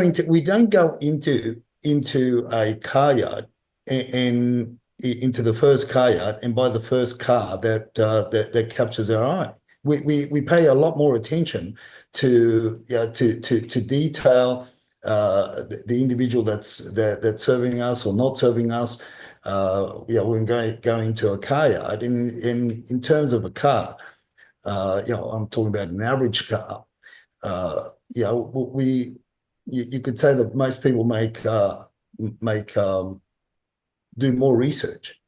S3: into a car yard and into the first car yard and buy the first car that captures our eye. We pay a lot more attention to detail the individual that's serving us or not serving us. When going to a car yard, in terms of a car, I'm talking about an average car. You could say that most people do more research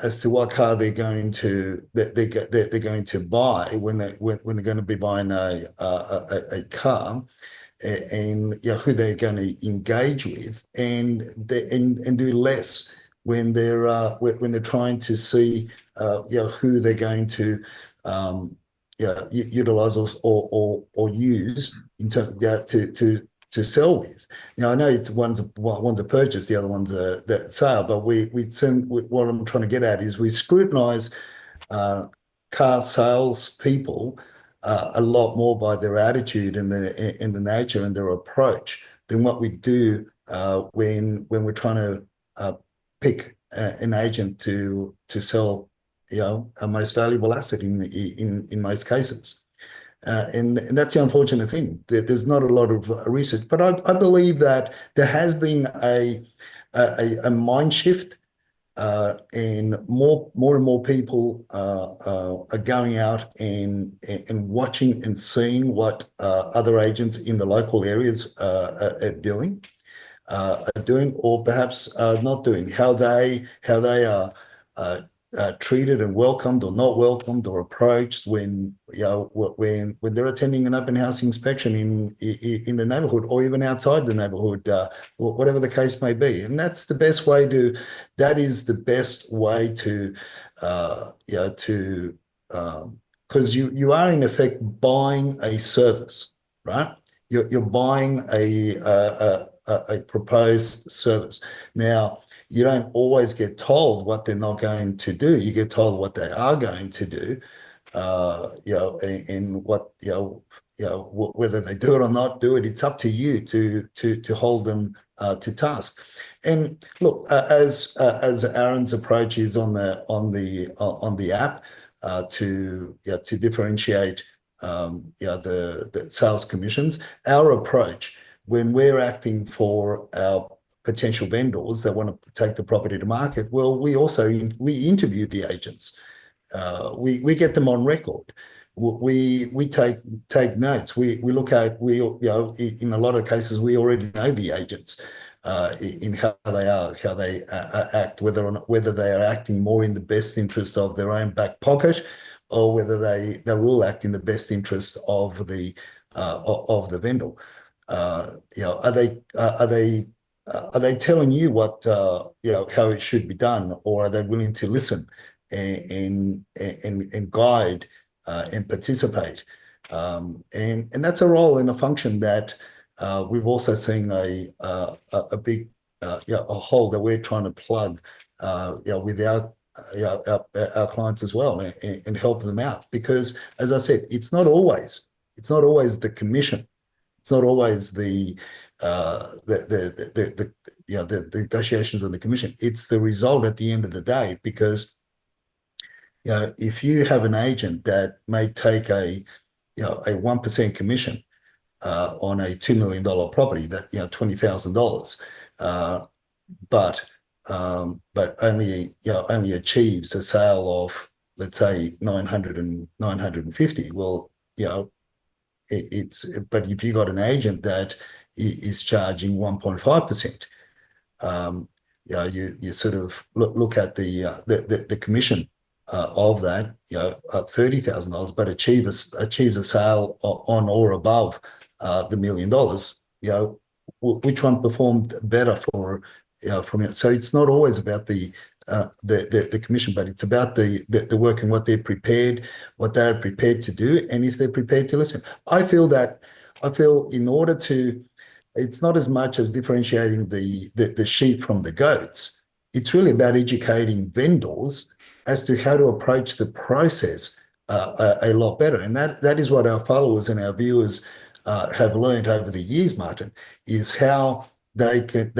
S3: as to what car they're going to buy when they're going to be buying a car, and who they're going to engage with, and do less when they're trying to see who they're going to utilize or use in terms to sell with. I know one's a purchase, the other one's a sale, but what I'm trying to get at is we scrutinize car sales people a lot more by their attitude and the nature and their approach than what we do when we're trying to pick an agent to sell, our most valuable asset in most cases. And that's the unfortunate thing. There's not a lot of research, but I believe that there has been a mind shift, and more and more people are going out and watching and seeing what other agents in the local areas are doing, or perhaps not doing, how they are treated and welcomed or not welcomed or approached when they're attending an open house inspection in the neighbourhood or even outside the neighbourhood, whatever the case may be. And that's the best way to. That is the best way to, because you are in effect buying a service, right? You're buying a proposed service. Now, you don't always get told what they're not going to do. You get told what they are going to do, and what, whether they do it or not do it, it's up to you to hold them to task. And look, as Aaron's approach is on the app, to differentiate the sales commissions, our approach when we're acting for our potential vendors that want to take the property to market, well, we interview the agents. We get them on record. We take notes. We look at, in a lot of cases we already know the agents in how they act, whether they are acting more in the best interest of their own back pocket, or whether they will act in the best interest of the vendor. Are they telling you what how it should be done, or are they willing to listen and guide and participate? And that's a role and a function that we've also seen a big a hole that we're trying to plug with our clients as well, and help them out, because, as I said, it's not always the commission. It's not always the negotiations on the commission. It's the result at the end of the day, because if you have an agent that may take a 1% commission on a $2 million property, that $20,000, but only achieves a sale of, let's say, 950. Well, but if you got an agent that is charging 1.5%, you sort of look at the commission of that, $30,000, but achieves a sale on or above the $1 million. Which one performed better from it? So it's not always about the commission, but it's about the work and what they're prepared to do, and if they're prepared to listen. I feel in order to, it's not as much as differentiating the sheep from the goats. It's really about educating vendors as to how to approach the process a lot better, and that is what our followers and our viewers have learned over the years, Martin, is how they can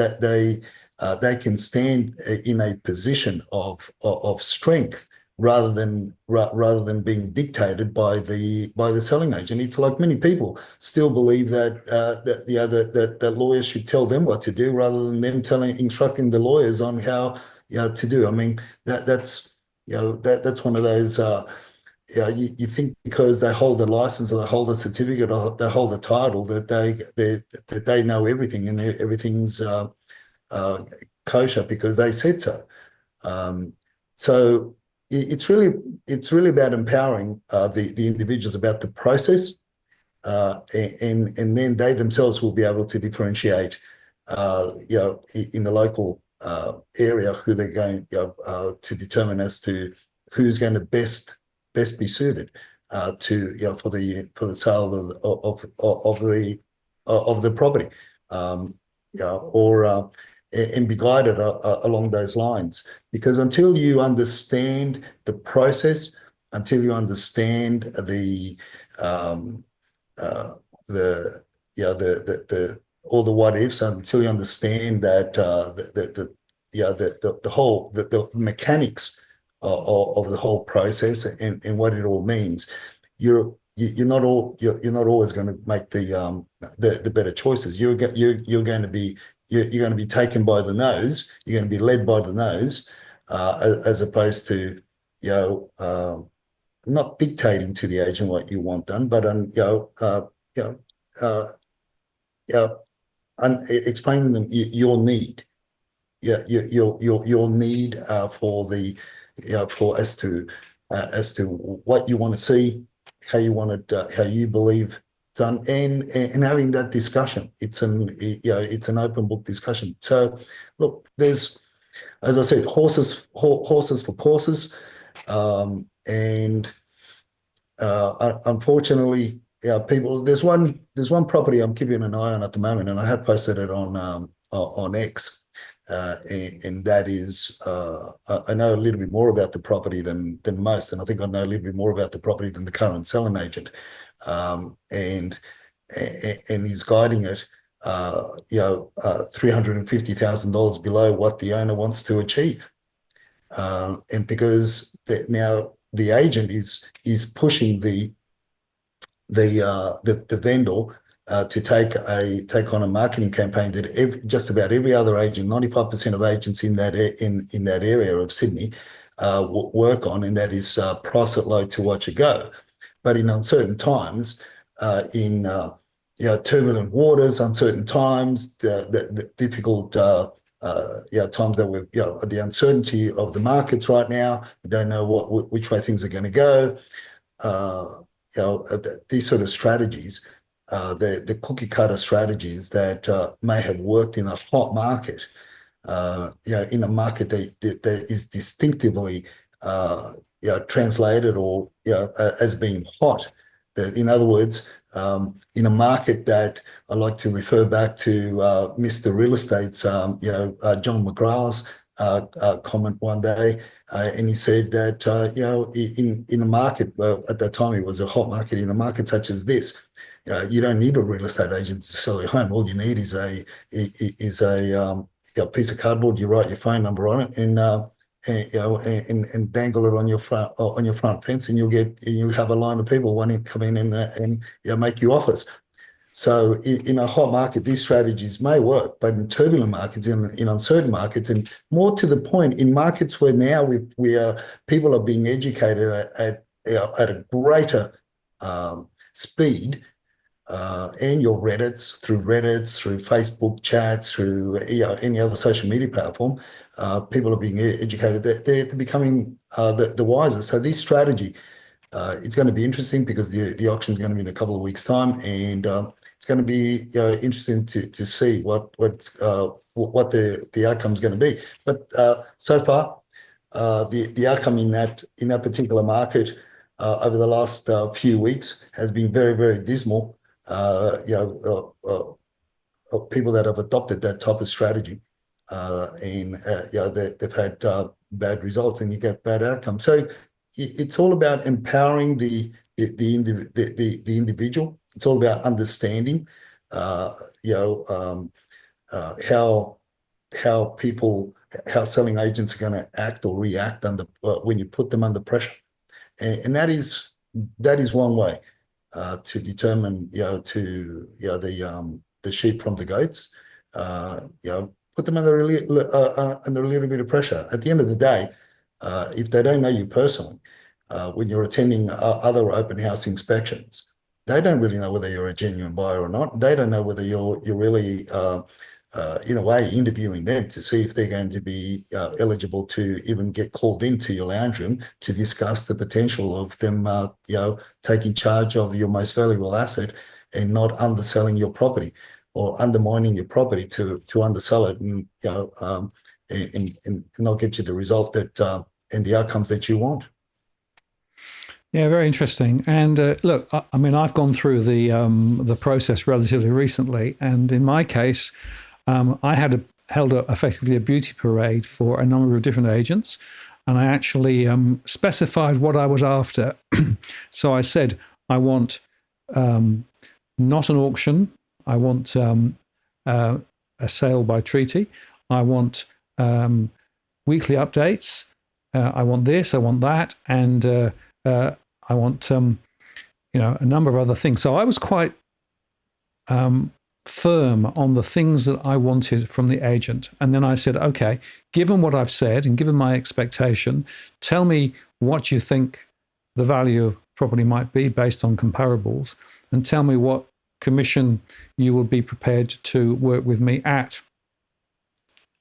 S3: stand in a position of strength rather than being dictated by the selling agent. It's like many people still believe that lawyers should tell them what to do rather than them instructing the lawyers on how to do. I mean, that's one of those. You think because they hold a license or they hold a certificate or they hold a title that they know everything and everything's kosher because they said so. So it's really about empowering the individuals about the process, and then they themselves will be able to differentiate, in the local area, who they're going to determine as to who's going to best be suited for the sale of the property, and be guided along those lines. Because until you understand the process, until you understand the all the what ifs, until you understand that the whole the mechanics of the whole process and what it all means, you're not always going to make the better choices. You're going to be taken by the nose. You're going to be led by the nose, as opposed to not dictating to the agent what you want done, but explaining them your need. Your need for the for as to what you want to see, how you want it, how you believe done, and having that discussion. It's an open book discussion. So look, there's, as I said, horses for courses, and unfortunately, people. There's one property I'm keeping an eye on at the moment, and I have posted it on X. And that is, I know a little bit more about the property than most, and I think I know a little bit more about the property than the current selling agent, and he's guiding it, $350,000 below what the owner wants to achieve, and because now the agent is pushing the vendor to take on a marketing campaign that just about every other agent, 95% of agents in that area of Sydney, work on, and that is price it low to watch it go. But in uncertain times, in turbulent waters, uncertain times, the difficult times that we're the uncertainty of the markets right now, we don't know which way things are going to go. These sort of strategies, the cookie cutter strategies that may have worked in a hot market, in a market that is distinctively translated or as being hot. In other words, in a market that I like to refer back to Mr. Real Estate's, John McGrath's comment one day, and he said that in a market, at that time it was a hot market, in a market such as this, you don't need a real estate agent to sell your home. All you need is a piece of cardboard. You write your phone number on it, and dangle it on your front fence, and you have a line of people wanting to come in and make you offers. So in a hot market, these strategies may work, but in turbulent markets, in uncertain markets, and more to the point, in markets where now people are being educated at a greater speed, and your Reddits, through Facebook chats, through any other social media platform, people are being educated. They're becoming the wiser. So this strategy, it's going to be interesting because the auction is going to be in a couple of weeks' time, and it's going to be interesting to see what the outcome is going to be. But so far, the outcome in that particular market over the last few weeks has been very, very dismal. Of people that have adopted that type of strategy, and they've had bad results, and you get bad outcomes. So it's all about empowering the individual. It's all about understanding, how selling agents are going to act or react when you put them under pressure, and that is one way to determine, the sheep from the goats. Put them under a little bit of pressure. At the end of the day, if they don't know you personally, when you're attending other open house inspections, they don't really know whether you're a genuine buyer or not. They don't know whether you're really, in a way, interviewing them to see if they're going to be eligible to even get called into your lounge room to discuss the potential of them, taking charge of your most valuable asset and not underselling your property or undermining your property to undersell it and not get you the result that and the outcomes that you want.
S1: Yeah, very interesting. And look, I mean, I've gone through the process relatively recently, and in my case, I had held effectively a beauty parade for a number of different agents. And I actually specified what I was after. So I said, I want not an auction. I want a sale by treaty. I want weekly updates. I want this. I want that, and I want a number of other things. So I was quite firm on the things that I wanted from the agent. And then I said, okay, given what I've said and given my expectation, tell me what you think the value of property might be based on comparables, and tell me what commission you will be prepared to work with me at.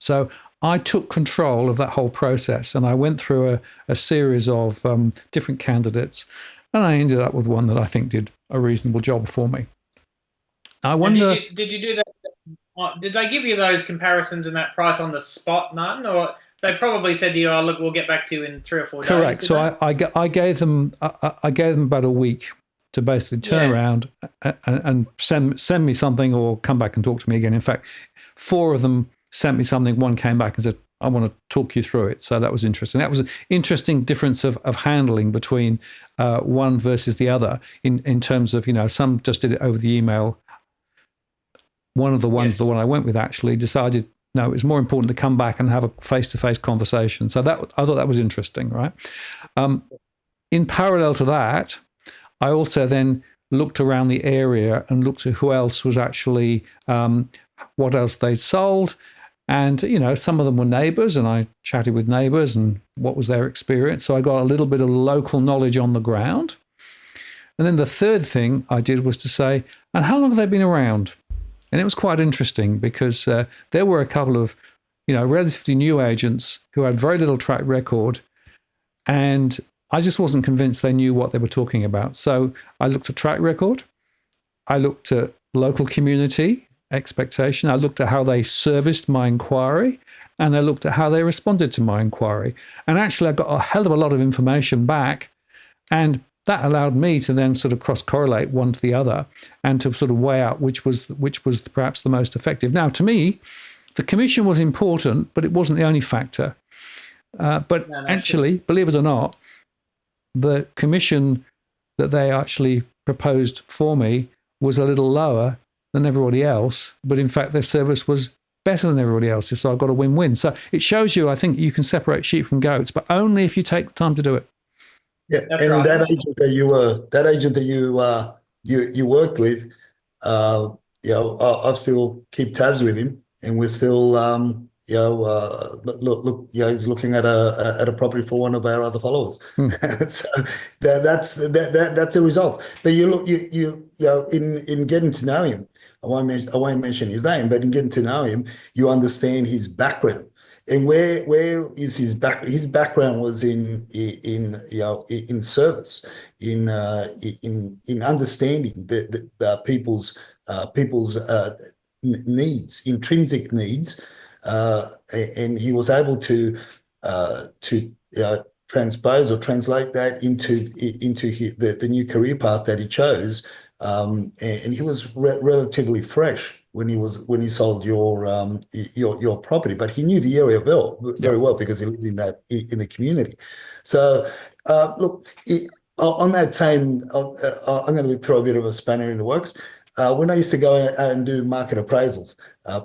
S1: So I took control of that whole process, and I went through a series of different candidates, and I ended up with one that I think did a reasonable job for me. I wonder.
S2: Did you do that? Did they give you those comparisons and that price on the spot, Martin, or they probably said to you, "Oh, look, we'll get back to you in 3 or 4 days"?
S1: Correct. So I gave them about a week to basically turn around and send me something or come back and talk to me again. In fact, 4 of them sent me something. One came back and said, "I want to talk you through it." So that was interesting. That was an interesting difference of handling between one versus the other in terms of, some just did it over the email. One of the ones, the one I went with, actually decided, no, it's more important to come back and have a face-to-face conversation. So I thought that was interesting, right? In parallel to that, I also then looked around the area and looked at who else was actually, what else they'd sold. And, some of them were neighbours, and I chatted with neighbours and what was their experience. So I got a little bit of local knowledge on the ground. And then the third thing I did was to say, and how long have they been around? And it was quite interesting because there were a couple of, relatively new agents who had very little track record, and I just wasn't convinced they knew what they were talking about. So I looked at track record, I looked at local community expectation, I looked at how they serviced my inquiry, and I looked at how they responded to my inquiry. And actually, I got a hell of a lot of information back, and that allowed me to then sort of cross-correlate one to the other and to sort of weigh out which was perhaps the most effective. Now, to me, the commission was important, but it wasn't the only factor. Actually, believe it or not, the commission that they actually proposed for me was a little lower than everybody else, but in fact, their service was better than everybody else's, so I got a win-win. So it shows you, I think, you can separate sheep from goats, but only if you take the time to do it.
S3: Yeah, that's and right. That agent that you worked with, I still keep tabs with him, and we're still, look, he's looking at a property for one of our other followers. So that's a result. But in getting to know him, I won't mention his name, but in getting to know him, you understand his background. And where is his back? His background was in service, in understanding the people's needs, intrinsic needs, and he was able to transpose or translate that into the new career path that he chose, and he was relatively fresh when he sold your property, but he knew the area very well because he lived in the community. So look, on that same, I'm going to throw a bit of a spanner in the works. When I used to go out and do market appraisals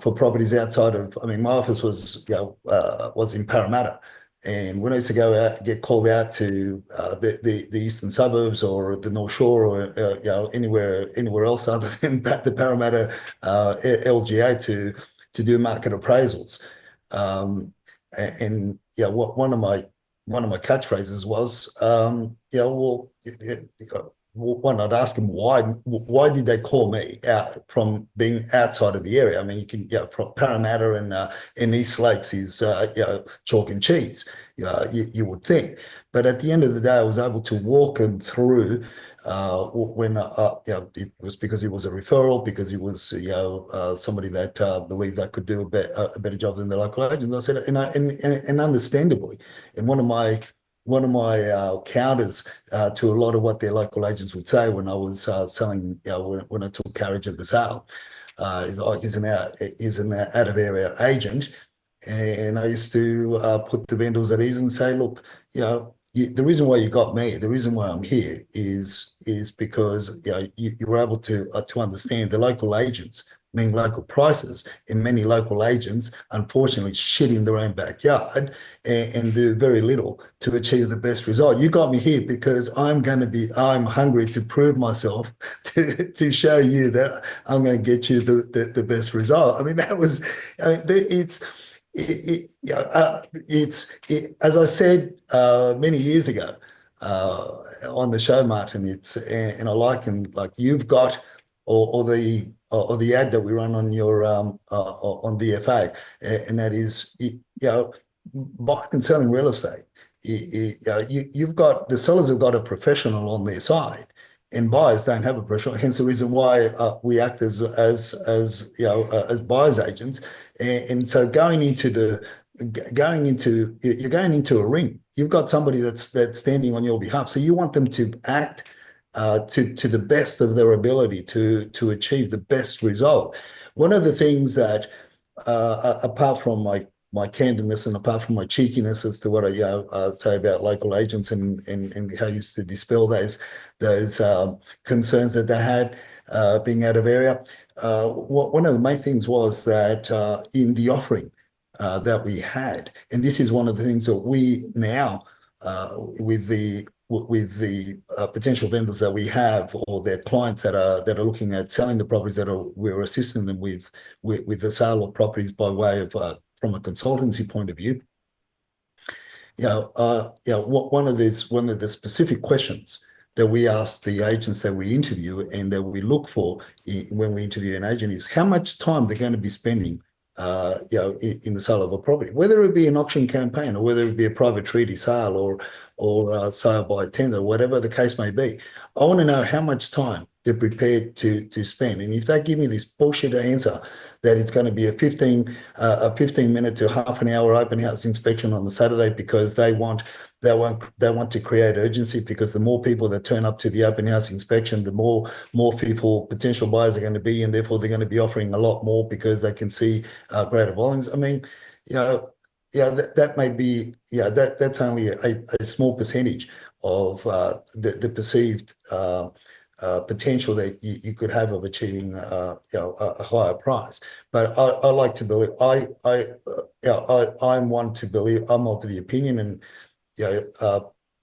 S3: for properties outside of, my office was in Parramatta. And when I used to go out, get called out to the eastern suburbs or the North Shore or anywhere else other than the Parramatta LGA to do market appraisals, and one of my catchphrases was, one, I'd ask them why did they call me out from being outside of the area? You can, from Parramatta and East Lakes is, chalk and cheese, you would think. But at the end of the day, I was able to walk them through when, it was because he was a referral, because he was, somebody that believed I could do a better job than the local agents. I said, and understandably, and one of my counters to a lot of what their local agents would say when I was selling, when I took carriage of the sale, He's an out of area agent, and I used to put the vendors at ease and say, look, the reason why you got me, the reason why I'm here is because you were able to understand the local agents, mean local prices, and many local agents unfortunately shit in their own backyard and do very little to achieve the best result. You got me here because I'm hungry to prove myself to show you that I'm going to get you the best result. I mean, as I said many years ago on the show, Martin. And I like you've got or the ad that we run on your on DFA, and that is buying and selling real estate. You've got the sellers have got a professional on their side, and buyers don't have a professional. Hence the reason why we act as buyers agents. And so you're going into a ring. You've got somebody that's standing on your behalf. So you want them to act to the best of their ability to achieve the best result. One of the things that, apart from my candidness and apart from my cheekiness as to what I say about local agents and how I used to dispel those concerns that they had being out of area, one of the main things was that in the offering that we had, and this is one of the things that we now with the potential vendors that we have or their clients that are looking at selling the properties that we're assisting them with the sale of properties by way of from a consultancy point of view. One of the specific questions that we ask the agents that we interview and that we look for when we interview an agent is how much time they're going to be spending in the sale of a property, whether it be an auction campaign or whether it be a private treaty sale or sale by tender, whatever the case may be. I want to know how much time they're prepared to spend. And if they give me this bullshit answer that it's going to be a 15 minute to half an hour open house inspection on the Saturday because they want to create urgency, because the more people that turn up to the open house inspection, the more fearful potential buyers are going to be, and therefore they're going to be offering a lot more because they can see greater volumes. I mean, that may be, that's only a small percentage of the perceived potential that you could have of achieving a higher price. But I like to believe I'm one to believe, I'm of the opinion, and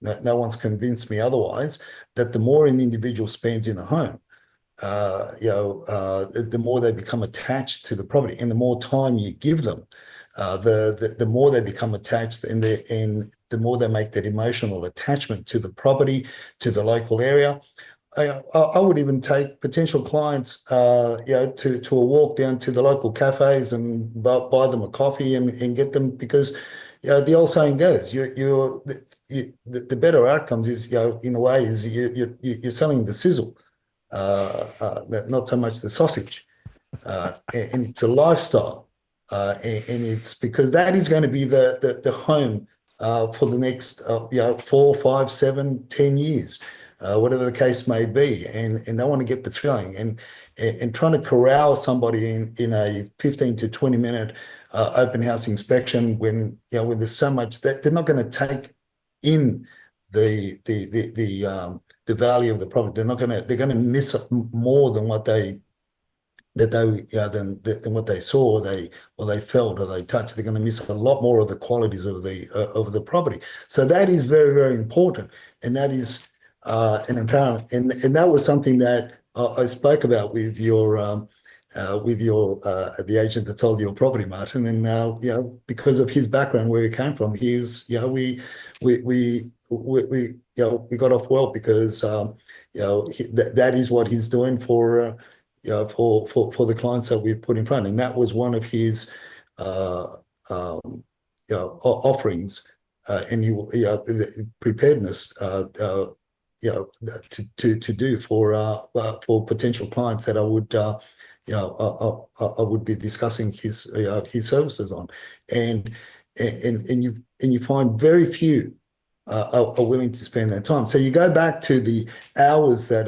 S3: no one's convinced me otherwise, that the more an individual spends in a home, the more they become attached to the property, and the more time you give them, the more they become attached, and the more they make that emotional attachment to the property, to the local area. I would even take potential clients, to a walk down to the local cafes and buy them a coffee and get them, because the old saying goes, the better outcomes is, in a way, is you're selling the sizzle, not so much the sausage, and it's a lifestyle, and it's because that is going to be the home for the next 4, 5, 7, 10 years. Whatever the case may be, and they want to get the feeling, and trying to corral somebody in a 15 to 20 minute open house inspection when there's so much that they're not going to take in the value of the property. They're going to miss more than what they than what they saw, or they felt, or they touched. They're going to miss a lot more of the qualities of the property. So that is very, very important, and that is. And that was something that I spoke about with the agent that sold your property, Martin. And because of his background, where he came from, we got off well, because that is what he's doing for the clients that we've put in front, and that was one of his offerings, and preparedness. To do for potential clients that I would be discussing his services on, and you find very few are willing to spend that time. So you go back to the hours that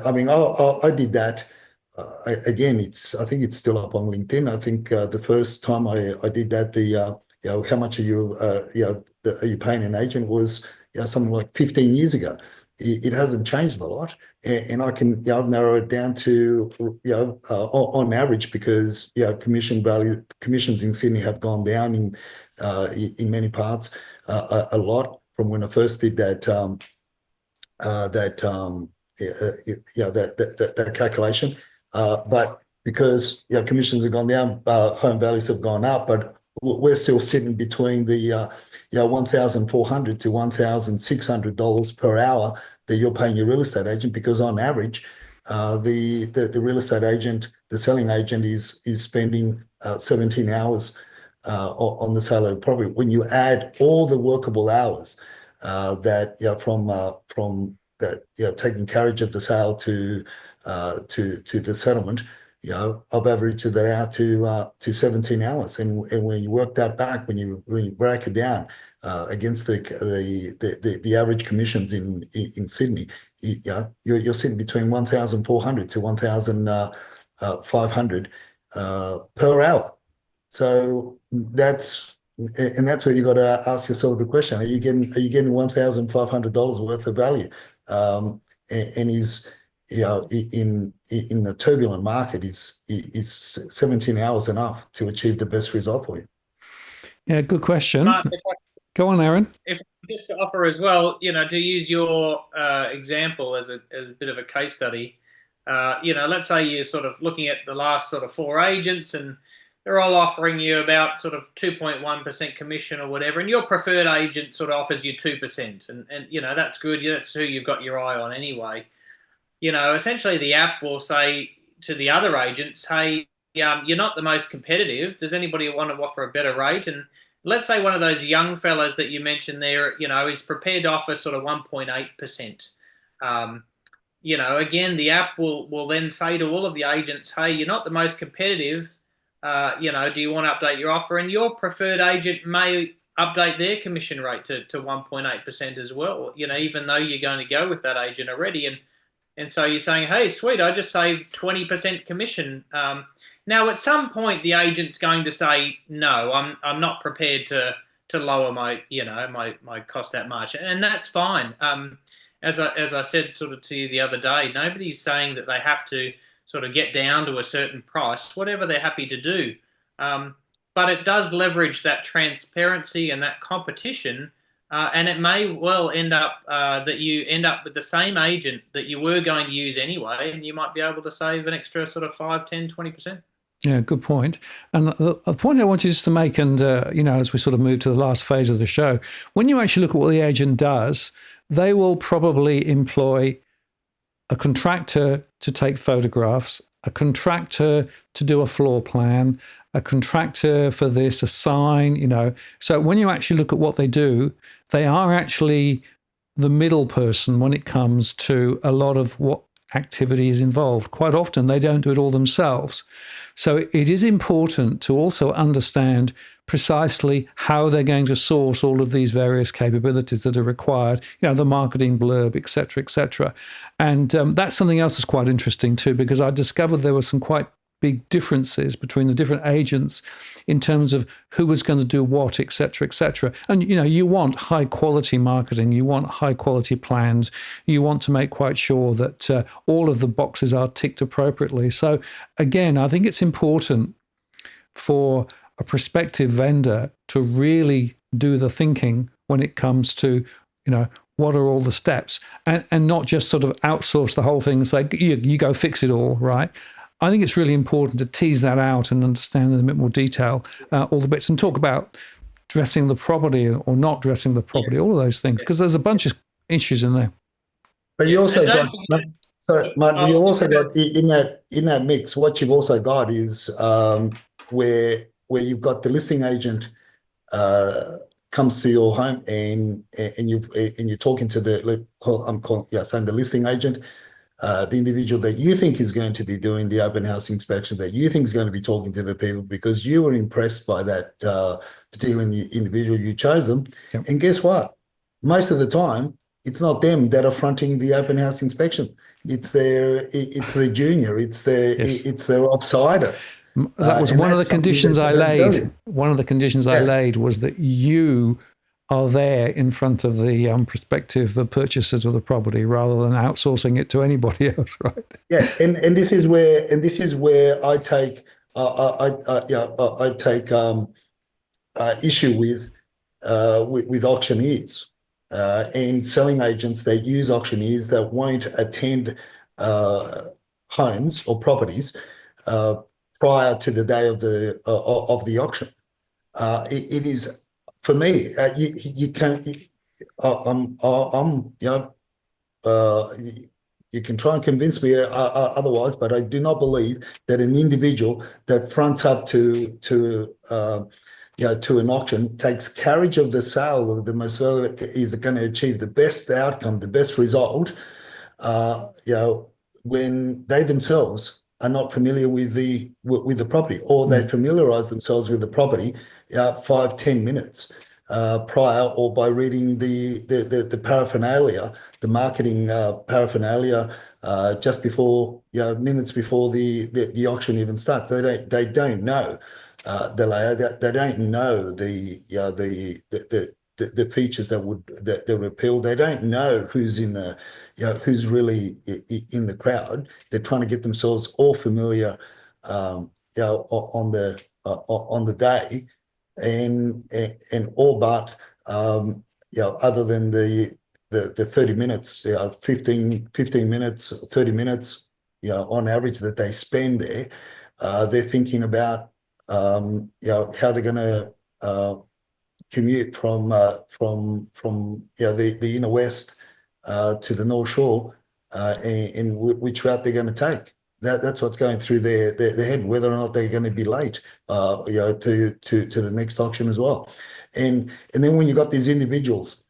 S3: I mean, I did that again, I think it's still up on LinkedIn. I think the first time I did that, how much are you are you paying an agent was something like 15 years ago. It hasn't changed a lot, and I can I've narrowed it down to on average, because commissions in Sydney have gone down in many parts a lot from when I first did that that calculation. But because commissions have gone down, home values have gone up, but we're still sitting between the $1,400 to $1,600 per hour that you're paying your real estate agent, because on average, the real estate agent, the selling agent, is spending 17 hours on the sale of property. When you add all the workable hours from that taking carriage of the sale to the settlement, I've averaged that out to 17 hours, and when you work that back, when you break it down against the average commissions in Sydney, you're sitting between 1,400 to 1,500 per hour. So that's where you got to ask yourself the question: Are you getting $1,500 worth of value? And is in the turbulent market, is 17 hours enough to achieve the best result for you?
S1: Yeah, good question.
S2: Mark,
S1: Go on, Aaron.
S2: If just to offer as well, to use your example as a bit of a case study, let's say you're sort of looking at the last sort of 4 agents, and they're all offering you about sort of 2.1% commission or whatever, and your preferred agent sort of offers you 2%, and that's good. That's who you've got your eye on anyway. Essentially the app will say to the other agents, hey, you're not the most competitive. Does anybody want to offer a better rate? And let's say one of those young fellas that you mentioned there, is prepared to offer sort of 1.8%. Again, the app will then say to all of the agents, hey, you're not the most competitive. Do you want to update your offer? And your preferred agent may update their commission rate to 1.8% as well, even though you're going to go with that agent already. And so you're saying, hey, sweet, I just saved 20% commission. Now, at some point, the agent's going to say, no, I'm not prepared to lower my cost that much. And that's fine. As I said sort of to you the other day, nobody's saying that they have to sort of get down to a certain price, whatever they're happy to do. But it does leverage that transparency and that competition. And it may well end up that you end up with the same agent that you were going to use anyway, and you might be able to save an extra sort of 5, 10, 20%.
S1: Yeah, good point. And the point I wanted just to make, and as we sort of move to the last phase of the show, when you actually look at what the agent does, they will probably employ a contractor to take photographs, a contractor to do a floor plan, a contractor for this, a sign, So when you actually look at what they do, they are actually the middle person when it comes to a lot of what activity is involved. Quite often, they don't do it all themselves. So it is important to also understand precisely how they're going to source all of these various capabilities that are required, the marketing blurb, et cetera, et cetera. And that's something else that's quite interesting too, because I discovered there were some quite big differences between the different agents in terms of who was going to do what, et cetera, et cetera. And, you want high quality marketing, you want high quality plans, you want to make quite sure that all of the boxes are ticked appropriately. So again, I think it's important for a prospective vendor to really do the thinking when it comes to, what are all the steps, and not just sort of outsource the whole thing and say, you go fix it all, right? I think it's really important to tease that out and understand in a bit more detail all the bits, and talk about dressing the property or not dressing the property, all of those things, because there's a bunch of issues in there.
S3: But you also got, sorry, Martin, you also got in that mix, what you've also got is where you've got the listing agent comes to your home and you're talking to the listing agent. The individual that you think is going to be doing the open house inspection, that you think is going to be talking to the people because you were impressed by that particular individual, you chose them.
S1: Yep.
S3: And guess what? Most of the time, It's not them that are fronting the open house inspection. It's their junior. It's their offsider.
S1: That was
S3: And
S1: one of the
S3: that's something
S1: conditions
S3: that
S1: I
S3: they don't tell
S1: laid.
S3: you.
S1: One of the conditions I laid was that you are there in front of the prospective purchasers of the property, rather than outsourcing it to anybody else, right?
S3: Yeah, and this is where I take issue with auctioneers and selling agents that use auctioneers that won't attend homes or properties prior to the day of the auction. It is, for me. You can. I'm. You can try and convince me otherwise, but I do not believe that an individual that fronts up to an auction, takes carriage of the sale of the most valuable, is going to achieve the best outcome, the best result, when they themselves are not familiar with the property, or they familiarize themselves with the property 5-10 minutes prior, or by reading the paraphernalia, the marketing paraphernalia just before, minutes before the auction even starts. They don't know the layout. They don't know the features that appeal. They don't know who's in the who's really in the crowd. They're trying to get themselves all familiar on the day, and all but other than the 30 minutes, 15 minutes, 30 minutes, on average, that they spend there, they're thinking about how they're going to commute from the inner west to the North Shore, and which route they're going to take. That's what's going through their head, whether or not they're going to be late, to the next auction as well. And then when you've got these individuals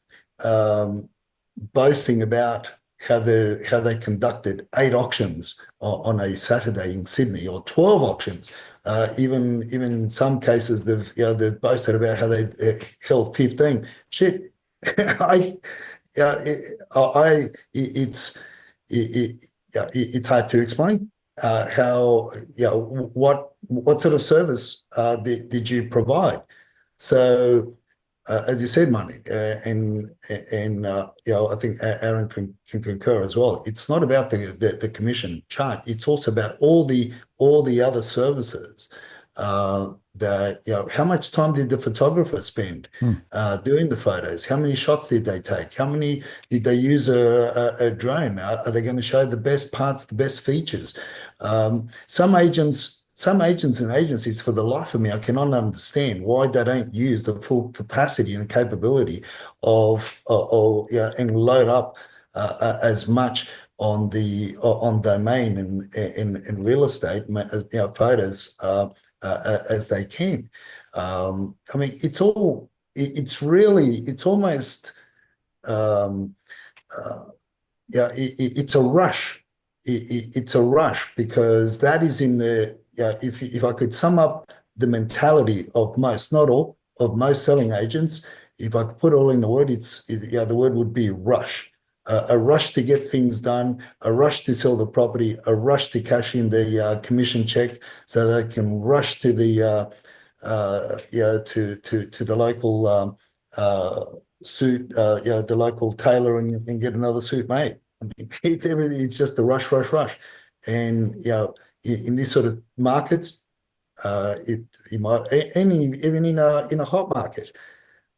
S3: boasting about how they conducted 8 auctions on a Saturday in Sydney, or 12 auctions. Even in some cases, they've boasted about how they held 15. Shit, it's hard to explain how, what sort of service did you provide? So, as you said, Money, and I think Aaron can concur as well. It's not about the commission charge. It's also about all the other services. That, how much time did the photographer spend doing the photos? How many shots did they take? How many did they use a drone? Are they going to show the best parts, the best features? Some agents and agencies, for the life of me, I cannot understand why they don't use the full capacity and capability and load up as much on domain and real estate, photos as they can. I mean, it's almost. It's a rush. It's a rush, because that is in the. If I could sum up the mentality of most, not all, of most selling agents, if I could put all in the word, the word would be rush. A rush to get things done, a rush to sell the property, a rush to cash in the commission check, so they can rush to the to the local suit, the local tailor, and get another suit made. I mean, it's everything. It's just a rush, and in this sort of markets, even in a hot market,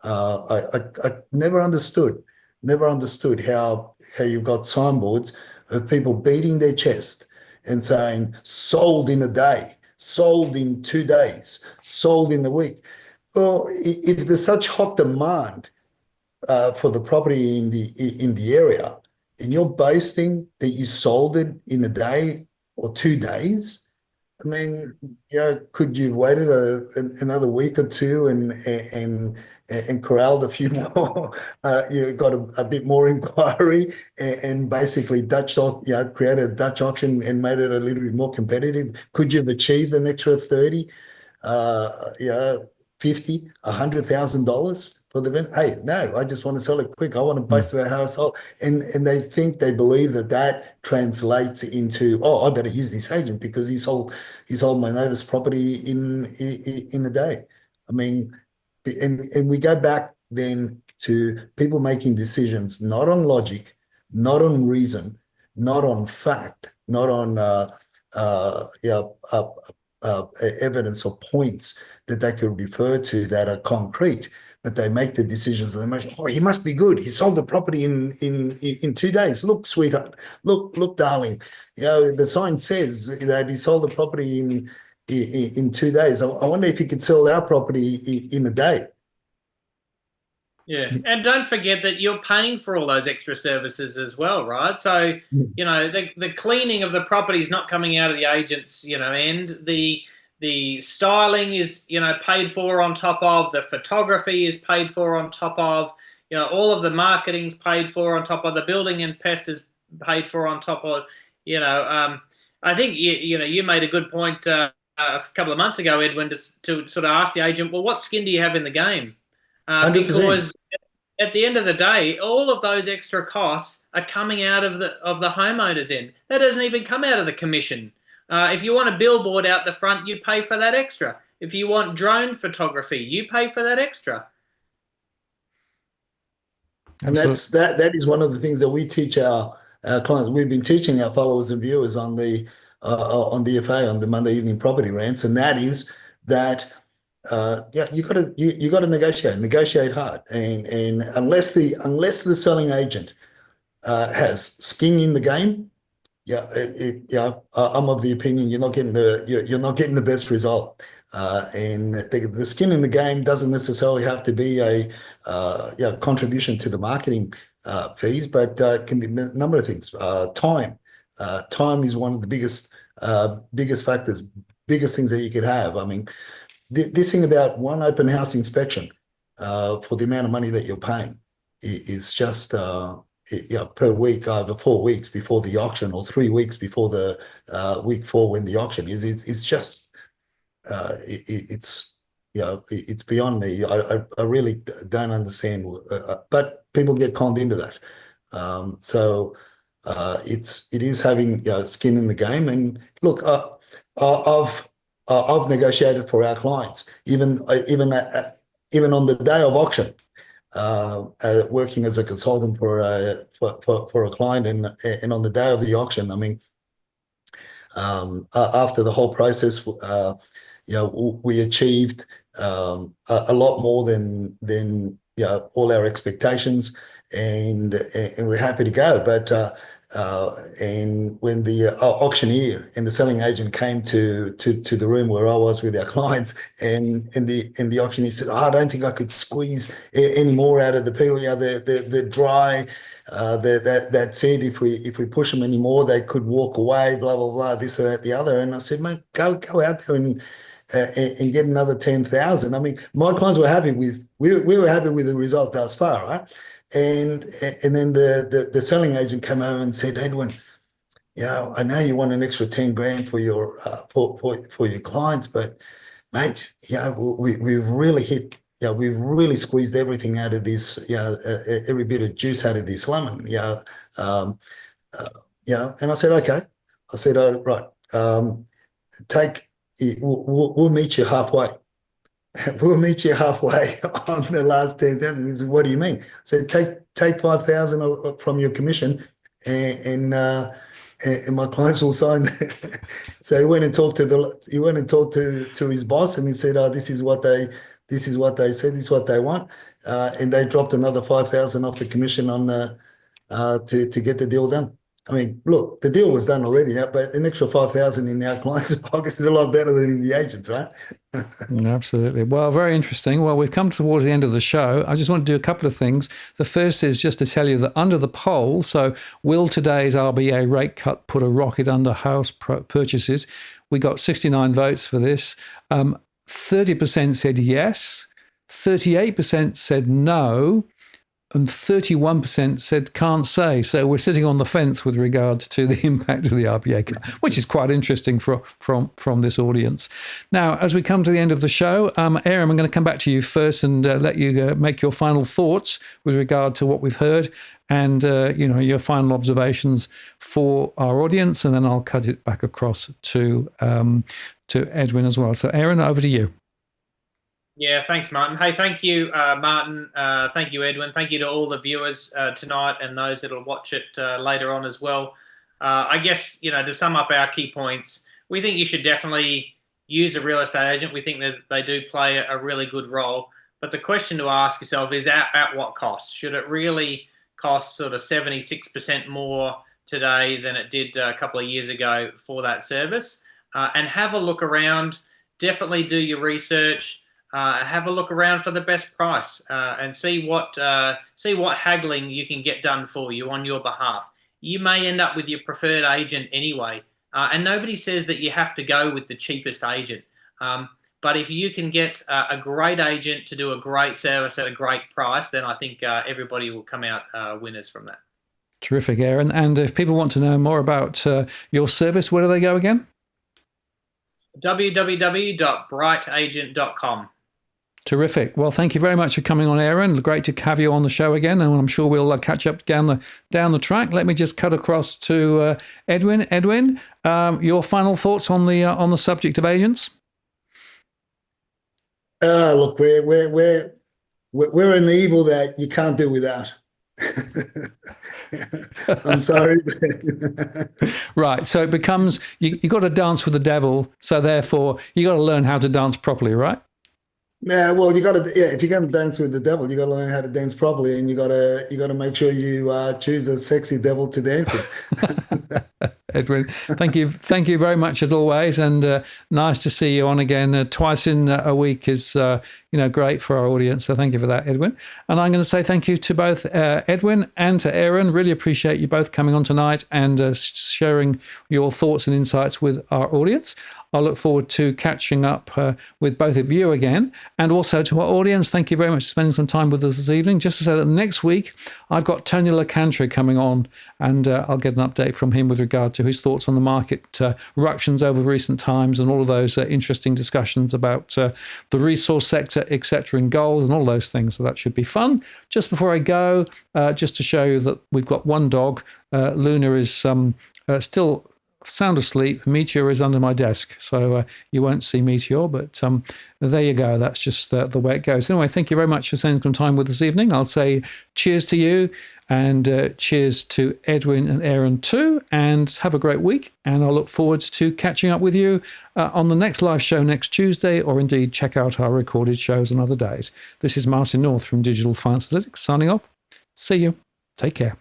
S3: I never understood how you've got signboards of people beating their chest and saying sold in a day, sold in 2 days, sold in a week. Well, if there's such hot demand for the property in the area, and you're boasting that you sold it in a day or 2 days, I mean, could you waited another week or two and corralled a few more? You got a bit more inquiry, and basically created a Dutch auction and made it a little bit more competitive. Could you have achieved an extra 30? $50,000, $100,000 for the event. Hey, no, I just want to sell it quick. I want to boast about how I sold. And they believe that translates into, oh, I better use this agent because he sold my neighbor's property in a day. I mean, and we go back then to people making decisions not on logic, not on reason, not on fact, not on evidence or points that they could refer to that are concrete, but they make the decisions of emotion. Oh, he must be good. He sold the property in 2 days. Look, sweetheart. Look, darling. The sign says that he sold the property in 2 days. I wonder if he could sell our property in a day.
S2: Yeah, and don't forget that you're paying for all those extra services as well, right? So, the cleaning of the property is not coming out of the agent's, end. The styling is, paid for on top of. The photography is paid for on top of. All of the marketing's paid for on top of. The building and pest is paid for on top of. I think you made a good point a couple of months ago, Edwin, to sort of ask the agent, well, what skin do you have in the game?
S3: 100%.
S2: Because at the end of the day, all of those extra costs are coming out of the homeowner's end. That doesn't even come out of the commission. If you want a billboard out the front, you pay for that extra. If you want drone photography, you pay for that extra.
S3: And that is one of the things that we teach our clients. We've been teaching our followers and viewers on DFA, on the Monday Evening Property Rants, and that is that you got to negotiate hard, and unless the selling agent has skin in the game, I'm of the opinion you're not getting the best result. And the skin in the game doesn't necessarily have to be a contribution to the marketing fees, but can be a number of things. Time is one of the biggest factors, biggest things that you could have. I mean, this thing about one open house inspection for the amount of money that you're paying is just per week over 4 weeks before the auction, or 3 weeks before the week 4 when the auction is. It's just it's beyond me. I really don't understand, but people get conned into that. So it is having skin in the game. And look, I've negotiated for our clients, even on the day of auction, working as a consultant for a client, and on the day of the auction, I mean, after the whole process, we achieved a lot more than all our expectations, and we're happy to go. But and when the auctioneer and the selling agent came to the room where I was with our clients, and the auctioneer said, I don't think I could squeeze any more out of the people. The dry, that said, if we push them anymore, they could walk away, blah blah blah, this or that, the other. And I said, mate, go out there and get another 10,000. I mean, my clients were happy with we were happy with the result thus far, right? And then the selling agent came over and said, Edwin, I know you want an extra 10 grand for your for your clients, but mate, we've really hit, we've really squeezed everything out of this, every bit of juice out of this lemon, and I said, okay. I said, right, we'll meet you halfway. We'll meet you halfway on the last 10,000. He said, what do you mean? So take 5,000 from your commission, and my clients will sign. So he went and talked to his boss, and he said, this is what they said, this is what they want, and they dropped another 5,000 off the commission on to get the deal done. I mean, look, the deal was done already, but an extra 5,000 in our clients' pockets is a lot better than in the agents, right?
S1: Absolutely. Well, very interesting. Well, we've come towards the end of the show. I just want to do a couple of things. The first is just to tell you that under the poll, so will today's RBA rate cut put a rocket under house purchases? We got 69 votes for this. 30% said yes. 38% said no. and 31% said can't say. So we're sitting on the fence with regards to the impact of the RBA cut, which is quite interesting from this audience. Now, as we come to the end of the show, Aaron, I'm going to come back to you first and let you make your final thoughts with regard to what we've heard and your final observations for our audience, and then I'll cut it back across to Edwin as well. So, Aaron, over to you.
S2: Yeah, thanks, Martin. Hey, thank you, Martin. Thank you, Edwin. Thank you to all the viewers tonight and those that will watch it later on as well. I guess, to sum up our key points, we think you should definitely use a real estate agent. We think that they do play a really good role. But the question to ask yourself is at what cost? Should it really cost sort of 76% more today than it did a couple of years ago for that service? And have a look around. Definitely do your research. Have a look around for the best price and see what haggling you can get done for you on your behalf. You may end up with your preferred agent anyway, and nobody says that you have to go with the cheapest agent. But if you can get a great agent to do a great service at a great price, then I think everybody will come out winners from that.
S1: Terrific, Aaron. And if people want to know more about your service, where do they go again?
S2: www.brightagent.com.
S1: Terrific. Well, thank you very much for coming on, Aaron. Great to have you on the show again, and I'm sure we'll catch up down the track. Let me just cut across to Edwin. Edwin, your final thoughts on the subject of agents?
S3: Look, we're an evil that you can't do without. I'm sorry.
S1: Right. So it becomes you got to dance with the devil. So therefore, you got to learn how to dance properly, right?
S3: Yeah, well, if you're going to dance with the devil, you got to learn how to dance properly, and you got to make sure you choose a sexy devil to dance with.
S1: Edwin, thank you very much as always, and nice to see you on again. Twice in a week is great for our audience. So thank you for that, Edwin. And I'm going to say thank you to both Edwin and to Aaron. Really appreciate you both coming on tonight and sharing your thoughts and insights with our audience. I look forward to catching up with both of you again, and also to our audience. Thank you very much for spending some time with us this evening. Just to say that next week, I've got Tony LaCantre coming on, and I'll get an update from him with regard to his thoughts on the market ructions over recent times and all of those interesting discussions about the resource sector, etc., and gold and all those things. So that should be fun. Just before I go, just to show you that we've got one dog. Luna is still sound asleep. Meteor is under my desk, so you won't see Meteor, but there you go. That's just the way it goes. Anyway, thank you very much for spending some time with us this evening. I'll say cheers to you, and cheers to Edwin and Aaron too, and have a great week, and I'll look forward to catching up with you on the next live show next Tuesday, or indeed check out our recorded shows on other days. This is Martin North from Digital Finance Analytics signing off. See you. Take care.